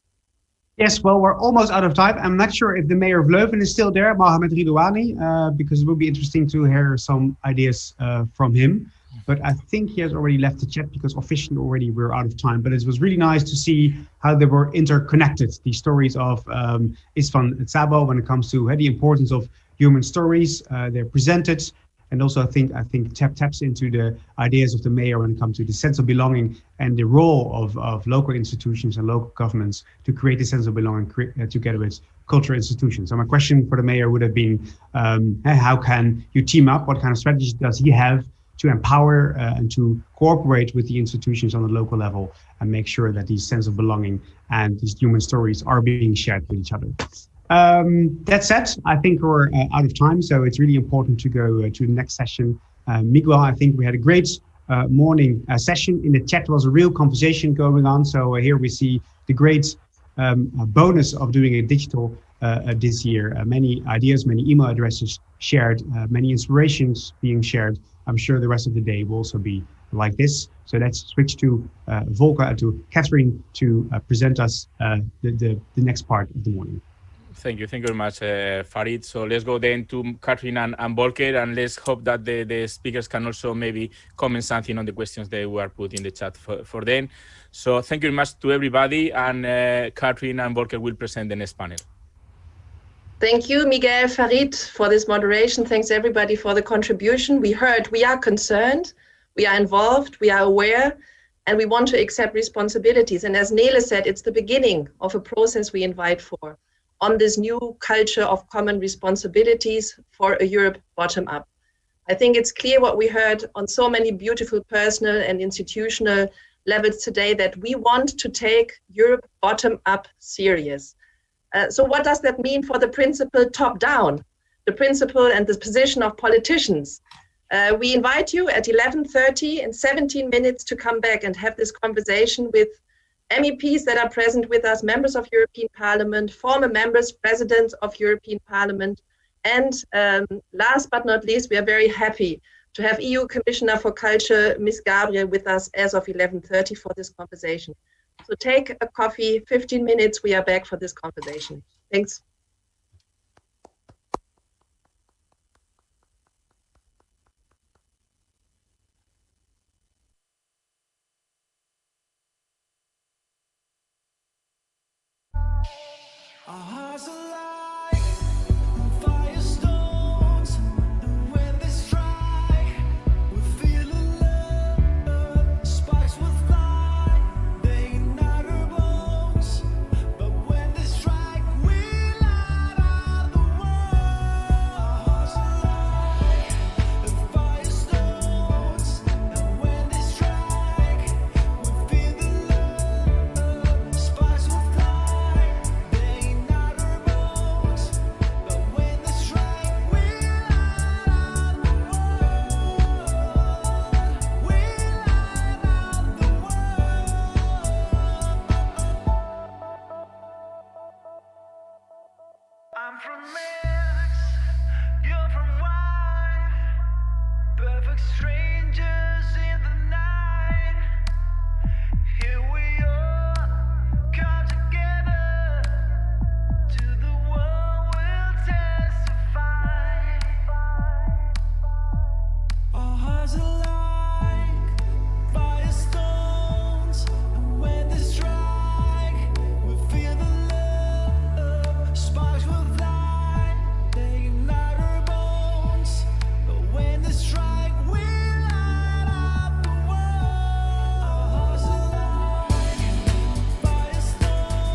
Yes, well, we're almost out of time. I'm not sure if the mayor of Leuven is still there, Mohamed Ridouani, because it will be interesting to hear some ideas from him. But I think he has already left the chat because officially already we're out of time. But it was really nice to see how they were interconnected, the stories of István Szabó when it comes to the importance of human stories. They're presented. And also I think taps into the ideas of the mayor when it comes to the sense of belonging and the role of local institutions and local governments to create a sense of belonging together with cultural institutions. So my question for the mayor would have been, how can you team up? What kind of strategies does he have to empower and to cooperate with the institutions on the local level and make sure that these sense of belonging and these human stories are being shared with each other? That said, I think we're out of time, so it's really important to go to the next session. Miguel, I think we had a great morning session. In the chat was a real conversation going on, so here we see the great bonus of doing a digital this year. Many ideas, many email addresses shared, many inspirations being shared. I'm sure the rest of the day will also be like this. So let's switch to Volker, to Catherine, to present us the next part of the morning. Thank you very much, Farid. So let's go then to Catherine and Volker, and let's hope that the speakers can also maybe comment something on the questions they were put in the chat for them. So thank you very much to everybody, and Catherine and Volker will present the next panel. Thank you, Miguel, Farid, for this moderation. Thanks everybody for the contribution. We heard we are concerned, we are involved, we are aware, and we want to accept responsibilities. And as Nele said, it's the beginning of a process we invite for on this new culture of common responsibilities for a Europe bottom up. I think it's clear what we heard on so many beautiful personal and institutional levels today, that we want to take Europe bottom up serious. So what does that mean for the principle top down, the principle and the position of politicians? We invite you at 11:30 in 17 minutes to come back and have this conversation with MEPs that are present with us, members of European Parliament, former members, presidents of European Parliament. And last but not least, we are very happy to have EU Commissioner for Culture, Ms. Gabriel, with us as of 11:30 for this conversation. So take a coffee, 15 minutes, we are back for this conversation. Thanks. Our hearts